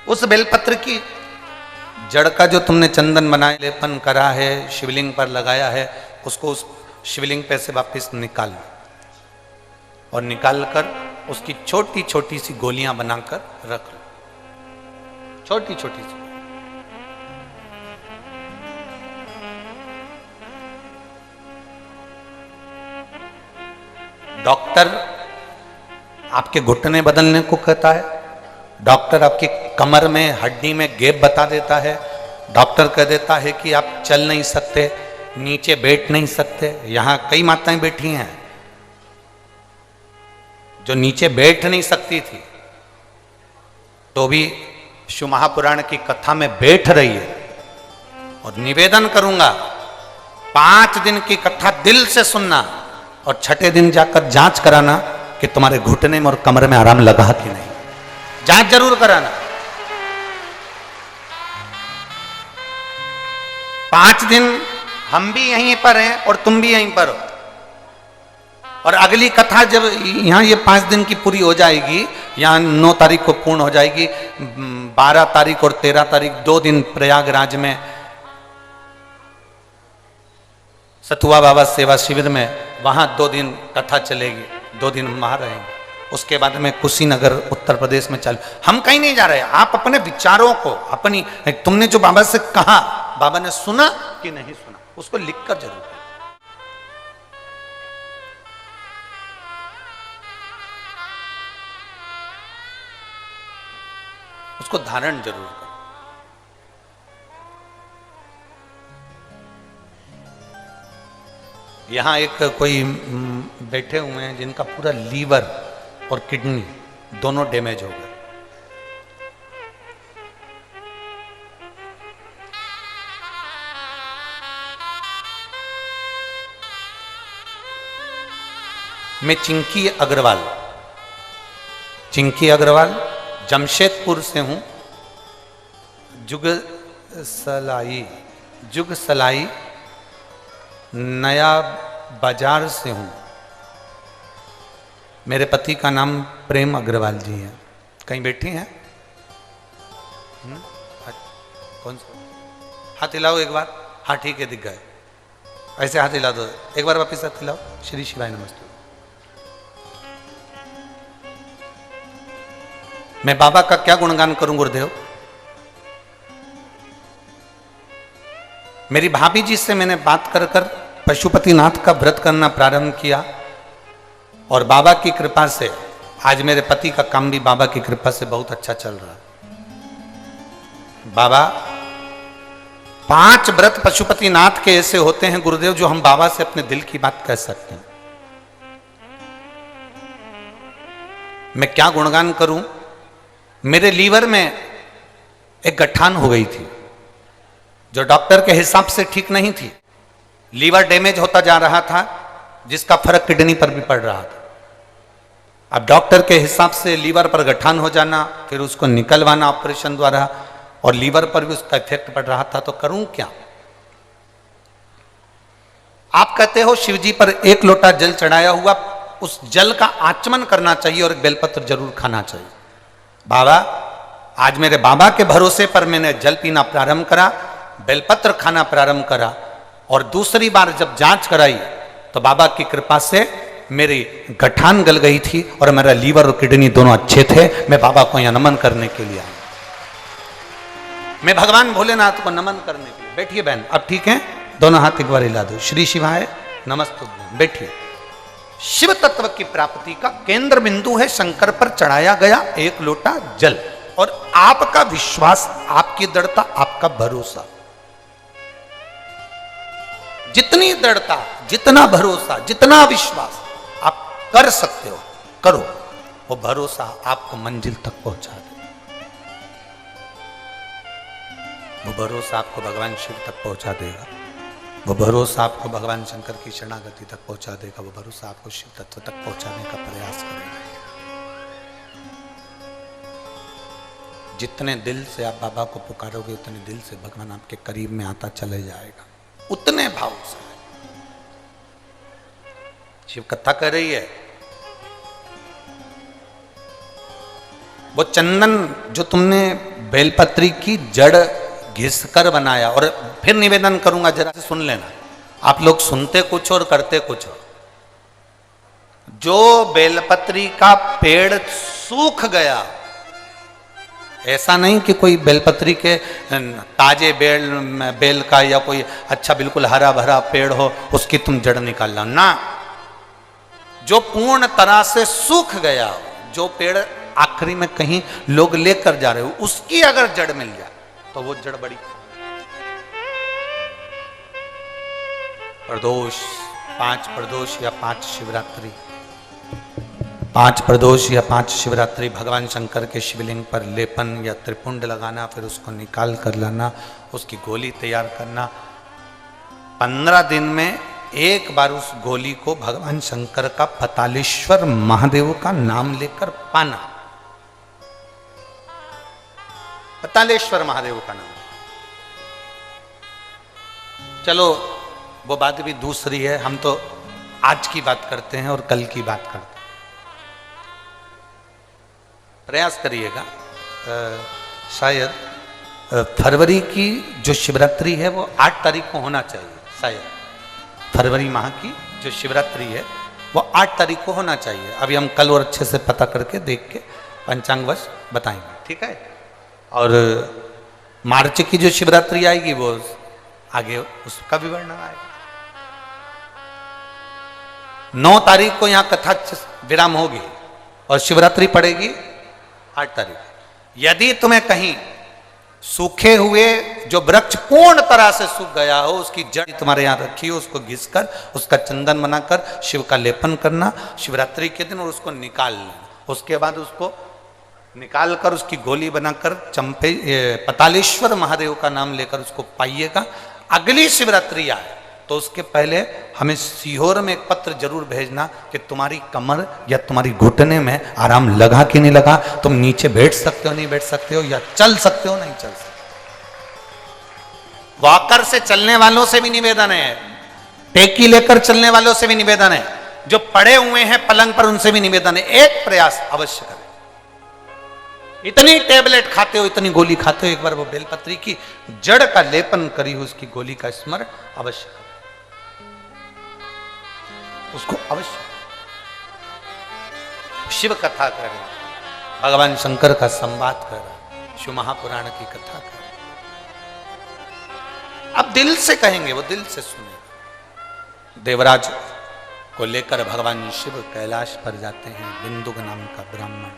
S1: उस बेलपत्र की जड़ का जो तुमने चंदन बनाया, लेपन करा है, शिवलिंग पर लगाया है, उसको उस शिवलिंग पे से वापस निकाल लो और निकालकर उसकी छोटी छोटी सी गोलियां बनाकर रख लो, छोटी छोटी सी। डॉक्टर आपके घुटने बदलने को कहता है, डॉक्टर आपकी कमर में हड्डी में गैप बता देता है, डॉक्टर कह देता है कि आप चल नहीं सकते, नीचे बैठ नहीं सकते। यहां कई माताएं बैठी हैं जो नीचे बैठ नहीं सकती थी तो भी शिव महापुराण की कथा में बैठ रही है। और निवेदन करूंगा 5 दिन की कथा दिल से सुनना और छठे दिन जाकर जांच कराना कि तुम्हारे घुटने में और कमर में आराम लगा कि नहीं। जांच जरूर कराना। 5 दिन हम भी यहीं पर हैं और तुम भी यहीं पर हो। और अगली कथा जब यहां ये 5 दिन की पूरी हो जाएगी, यहां 9 तारीख को पूर्ण हो जाएगी, 12 तारीख और 13 तारीख 2 दिन प्रयागराज में सतुआ बाबा सेवा शिविर में, वहां 2 दिन कथा चलेगी, 2 दिन हम वहां रहेंगे। उसके बाद में कुशीनगर उत्तर प्रदेश में चल। हम कहीं नहीं जा रहे, आप अपने विचारों को, अपनी, तुमने जो बाबा से कहा, बाबा ने सुना कि नहीं सुना, उसको लिखकर जरूर, उसको धारण जरूर करो। यहां एक कोई बैठे हुए हैं जिनका पूरा लीवर और किडनी दोनों डैमेज हो गए। मैं चिंकी अग्रवाल जमशेदपुर से हूं, जुग सलाई नया बाजार से हूं। मेरे पति का नाम प्रेम अग्रवाल जी है। कहीं बैठी हैं? कौन सा? हाथ हिलाओ एक बार। हाँ ठीक है, दिख गए। ऐसे हाथ हिला दो एक बार, वापिस हाथ हिलाओ। श्री शिवाय नमस्ते। मैं बाबा का क्या गुणगान करूं गुरुदेव? मेरी भाभी जी से मैंने बात कर पशुपतिनाथ का व्रत करना प्रारंभ किया और बाबा की कृपा से आज मेरे पति का काम भी बाबा की कृपा से बहुत अच्छा चल रहा है। बाबा 5 व्रत पशुपतिनाथ के ऐसे होते हैं गुरुदेव जो हम बाबा से अपने दिल की बात कह सकते हैं। मैं क्या गुणगान करूं? मेरे लीवर में एक गठान हो गई थी जो डॉक्टर के हिसाब से ठीक नहीं थी। लीवर डैमेज होता जा रहा था जिसका फर्क किडनी पर भी पड़ रहा था। अब डॉक्टर के हिसाब से लीवर पर गठान हो जाना, फिर उसको निकलवाना ऑपरेशन द्वारा, और लीवर पर भी उसका इफेक्ट पड़ रहा था। तो करूं क्या? आप कहते हो शिव जी पर 1 लोटा जल चढ़ाया हुआ, उस जल का आचमन करना चाहिए और एक बेलपत्र जरूर खाना चाहिए। बाबा, आज मेरे बाबा के भरोसे पर मैंने जल पीना प्रारंभ करा, बेलपत्र खाना प्रारंभ करा, और दूसरी बार जब जांच कराई तो बाबा की कृपा से मेरी गठान गल गई थी और मेरा लीवर और किडनी दोनों अच्छे थे। मैं बाबा को यहां नमन करने के लिए आया। मैं भगवान भोलेनाथ को नमन करने के लिए। बैठिए बहन, अब ठीक है? दोनों हाथ एक बार हिला दो। श्री शिवाय नमस्तुभ्यं। बैठिए। शिव तत्व की प्राप्ति का केंद्र बिंदु है शंकर पर चढ़ाया गया एक लोटा जल, और आपका विश्वास, आपकी दृढ़ता, आपका भरोसा। जितनी दृढ़ता, जितना भरोसा, जितना विश्वास आप कर सकते हो करो, वो भरोसा आपको मंजिल तक पहुंचा दे। वो भरोसा आपको भगवान शिव तक पहुंचा देगा। वो भरोसा आपको भगवान शंकर की शरणागति तक पहुंचा देगा। वो भरोसा आपको शिव तत्व तक पहुंचाने का प्रयास करेगा। जितने दिल से आप बाबा को पुकारोगे, उतने दिल से भगवान आपके करीब में आता चले जाएगा, उतने भाव से। शिव कथा कर रही है। वो चंदन जो तुमने बेलपत्री की जड़ घिसकर बनाया, और फिर निवेदन करूंगा, जरा से सुन लेना। आप लोग सुनते कुछ और करते कुछ और। जो बेलपत्री का पेड़ सूख गया, ऐसा नहीं कि कोई बेलपत्री के ताजे बेल का या कोई अच्छा बिल्कुल हरा भरा पेड़ हो उसकी तुम जड़ निकाल लो ना। जो पूर्ण तरह से सूख गया, जो पेड़ आखिरी में कहीं लोग लेकर जा रहे हो, उसकी अगर जड़ मिल जाए तो वो जड़ बड़ी। प्रदोष, 5 प्रदोष या 5 शिवरात्रि, 5 प्रदोष या 5 शिवरात्रि भगवान शंकर के शिवलिंग पर लेपन या त्रिपुंड लगाना, फिर उसको निकाल कर लाना, उसकी गोली तैयार करना। 15 दिन में एक बार उस गोली को भगवान शंकर का पतालेश्वर महादेव का नाम लेकर पाना। पतालेश्वर महादेव का नाम। चलो वो बात भी दूसरी है, हम तो आज की बात करते हैं और कल की बात करते हैं। प्रयास करिएगा, शायद फरवरी की जो शिवरात्रि है वो 8 तारीख को होना चाहिए। शायद फरवरी माह की जो शिवरात्रि है वो 8 तारीख को होना चाहिए। अभी हम कल और अच्छे से पता करके देख के पंचांगवश बताएंगे, ठीक है। और मार्च की जो शिवरात्रि आएगी वो आगे उसका विवरण आएगा। 9 तारीख को यहाँ कथा विराम होगी और शिवरात्रि पड़ेगी 8 तारीख। यदि तुम्हें कहीं सूखे हुए जो वृक्ष पूर्ण तरह से सूख गया हो, उसकी जड़ तुम्हारे यहाँ रखी हो, उसको घिसकर उसका चंदन बनाकर शिव का लेपन करना शिवरात्रि के दिन, और उसको निकाल लेना। उसके बाद उसको निकाल कर उसकी गोली बनाकर पतालेश्वर महादेव का नाम लेकर उसको पाइएगा। अगली शिवरात्रि आए तो उसके पहले हमें सीहोर में एक पत्र जरूर भेजना कि तुम्हारी कमर या तुम्हारी घुटने में आराम लगा कि नहीं लगा, तुम नीचे बैठ सकते हो नहीं बैठ सकते हो, या चल सकते हो नहीं चल सकते। वॉकर से चलने वालों से भी निवेदन है, टेकी लेकर चलने वालों से भी निवेदन है, जो पड़े हुए हैं पलंग पर उनसे भी निवेदन है, एक प्रयास अवश्य करें। इतनी टेबलेट खाते हो, इतनी गोली खाते हो, एक बार वो बेलपत्री की जड़ का लेपन करी हो, उसकी गोली का स्मरण अवश्य करें, उसको अवश्य। शिव कथा करें, भगवान शंकर का संवाद करें, शिव महापुराण की कथा करें। अब दिल से कहेंगे, वो दिल से सुनेगा। देवराज को लेकर भगवान शिव कैलाश पर जाते हैं। बिंदुक नाम का ब्राह्मण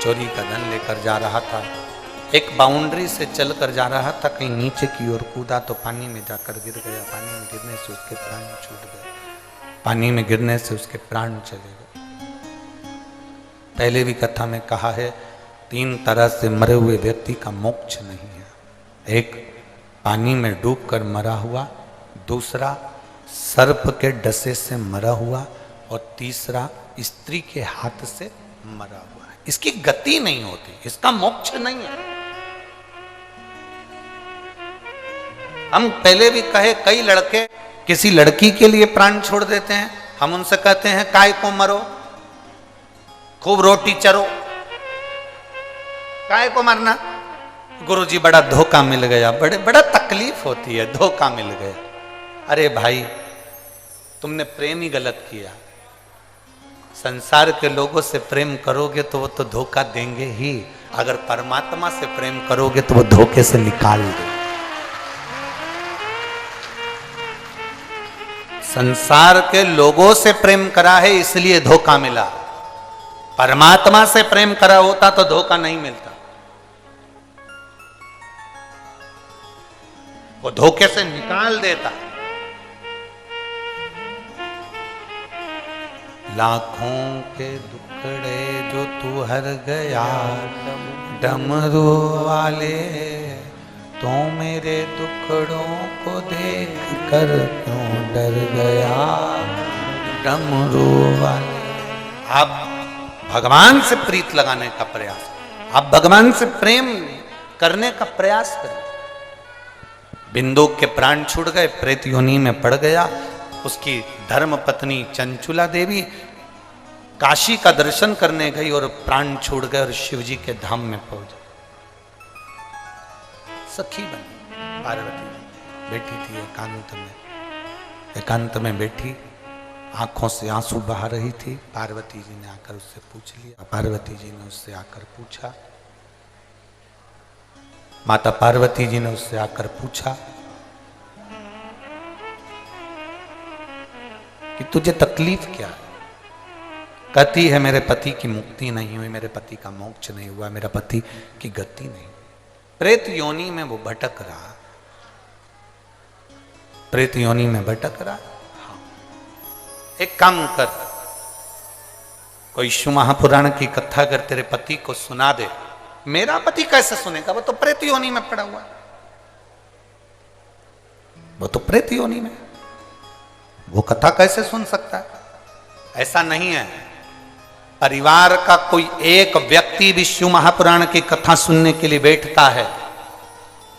S1: चोरी का धन लेकर जा रहा था। एक बाउंड्री से चलकर जा रहा था, कहीं नीचे की ओर कूदा तो पानी में जाकर गिर गया। पानी में गिरने से उसके प्राण छूट गए। पानी में गिरने से उसके प्राण चले गए। पहले भी कथा में कहा है, 3 तरह से मरे हुए व्यक्ति का मोक्ष नहीं है। एक पानी में डूबकर मरा हुआ, दूसरा सर्प के डसे से मरा हुआ, और तीसरा स्त्री के हाथ से मरा हुआ है। इसकी गति नहीं होती, इसका मोक्ष नहीं है। हम पहले भी कहे, कई लड़के किसी लड़की के लिए प्राण छोड़ देते हैं। हम उनसे कहते हैं काय को मरो, खूब रोटी चरो, काय को मरना। गुरुजी बड़ा धोखा मिल गया, बड़ा तकलीफ होती है, धोखा मिल गया। अरे भाई, तुमने प्रेम ही गलत किया। संसार के लोगों से प्रेम करोगे तो वो तो धोखा देंगे ही, अगर परमात्मा से प्रेम करोगे तो वो धोखे से निकाल देंगे। संसार के लोगों से प्रेम करा है इसलिए धोखा मिला, परमात्मा से प्रेम करा होता तो धोखा नहीं मिलता। वो धोखे से निकाल देता। लाखों के दुखड़े जो तू हर गया डमरू वाले, तो मेरे दुखड़ों को देख कर क्यों डर गया डमरू वाले। आप भगवान से प्रीत लगाने का प्रयास, आप भगवान से प्रेम करने का प्रयास करें। बिंदु के प्राण छूट गए, प्रेत योनि में पड़ गया। उसकी धर्म पत्नी चंचुला देवी काशी का दर्शन करने गई और प्राण छूट गए और शिव जी के धाम में पहुंच गए। सखी बनी पार्वती बैठी थी एकांत में बैठी, आंखों से आंसू बहा रही थी। पार्वती जी ने आकर उससे पूछ लिया। पार्वती जी ने उससे आकर पूछा, माता पार्वती जी ने उससे आकर पूछा कि तुझे तकलीफ क्या है? कहती है मेरे पति की मुक्ति नहीं हुई, मेरे पति का मोक्ष नहीं हुआ, मेरा पति की गति नहीं। प्रेत योनि में वो भटक रहा, प्रेत योनि में भटक रहा। हाँ, एक काम कर, कोई शिव महापुराण की कथा अगर तेरे पति को सुना दे। मेरा पति कैसे सुनेगा? वो तो प्रेत योनि में पड़ा हुआ, वो तो प्रेत योनि में, वो कथा कैसे सुन सकता है? ऐसा नहीं है। परिवार का कोई एक व्यक्ति भी शिव महापुराण की कथा सुनने के लिए बैठता है,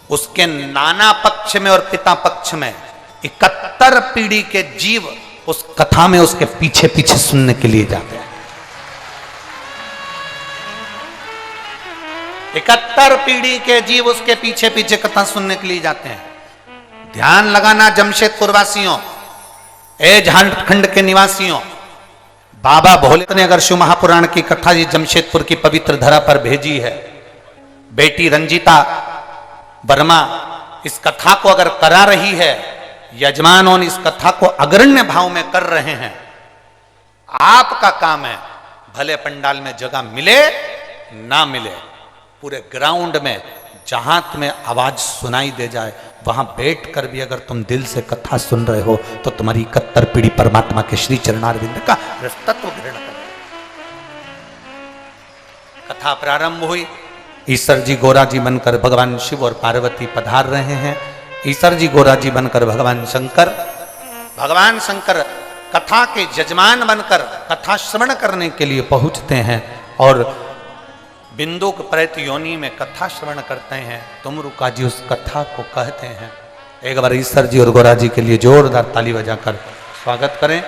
S1: उसके नाना पक्ष में और पिता पक्ष में 71 पीढ़ी के जीव उस कथा में उसके पीछे पीछे सुनने के लिए जाते हैं। 71 पीढ़ी के जीव उसके पीछे पीछे कथा सुनने के लिए जाते हैं। ध्यान लगाना जमशेदपुर वासियों, ए झारखंड के निवासियों, बाबा भोले ने अगर शिव महापुराण की कथा जी जमशेदपुर की पवित्र धरा पर भेजी है, बेटी रंजीता वर्मा इस कथा को अगर करा रही है, यजमानों इस कथा को अग्रण्य भाव में कर रहे हैं, आपका काम है भले पंडाल में जगह मिले ना मिले, पूरे ग्राउंड में जहां तुम्हें आवाज सुनाई दे जाए वहां बैठकर भी अगर तुम दिल से कथा सुन रहे हो तो तुम्हारी 71 पीढ़ी परमात्मा के श्री चरणारविंद का तत्व ग्रहण कर। कथा प्रारंभ हुई। ईश्वर जी गोरा जी बनकर भगवान शिव और पार्वती पधार रहे हैं। ईश्वर जी गोरा जी बनकर भगवान शंकर कथा के यजमान बनकर कथा श्रवण करने के लिए पहुंचते हैं और बिंदु प्रेत योनि में कथा श्रवण करते हैं। तुमरुका जी उस कथा को कहते हैं। एक बार ईश्वर जी और गोरा जी के लिए जोरदार ताली बजाकर स्वागत करें।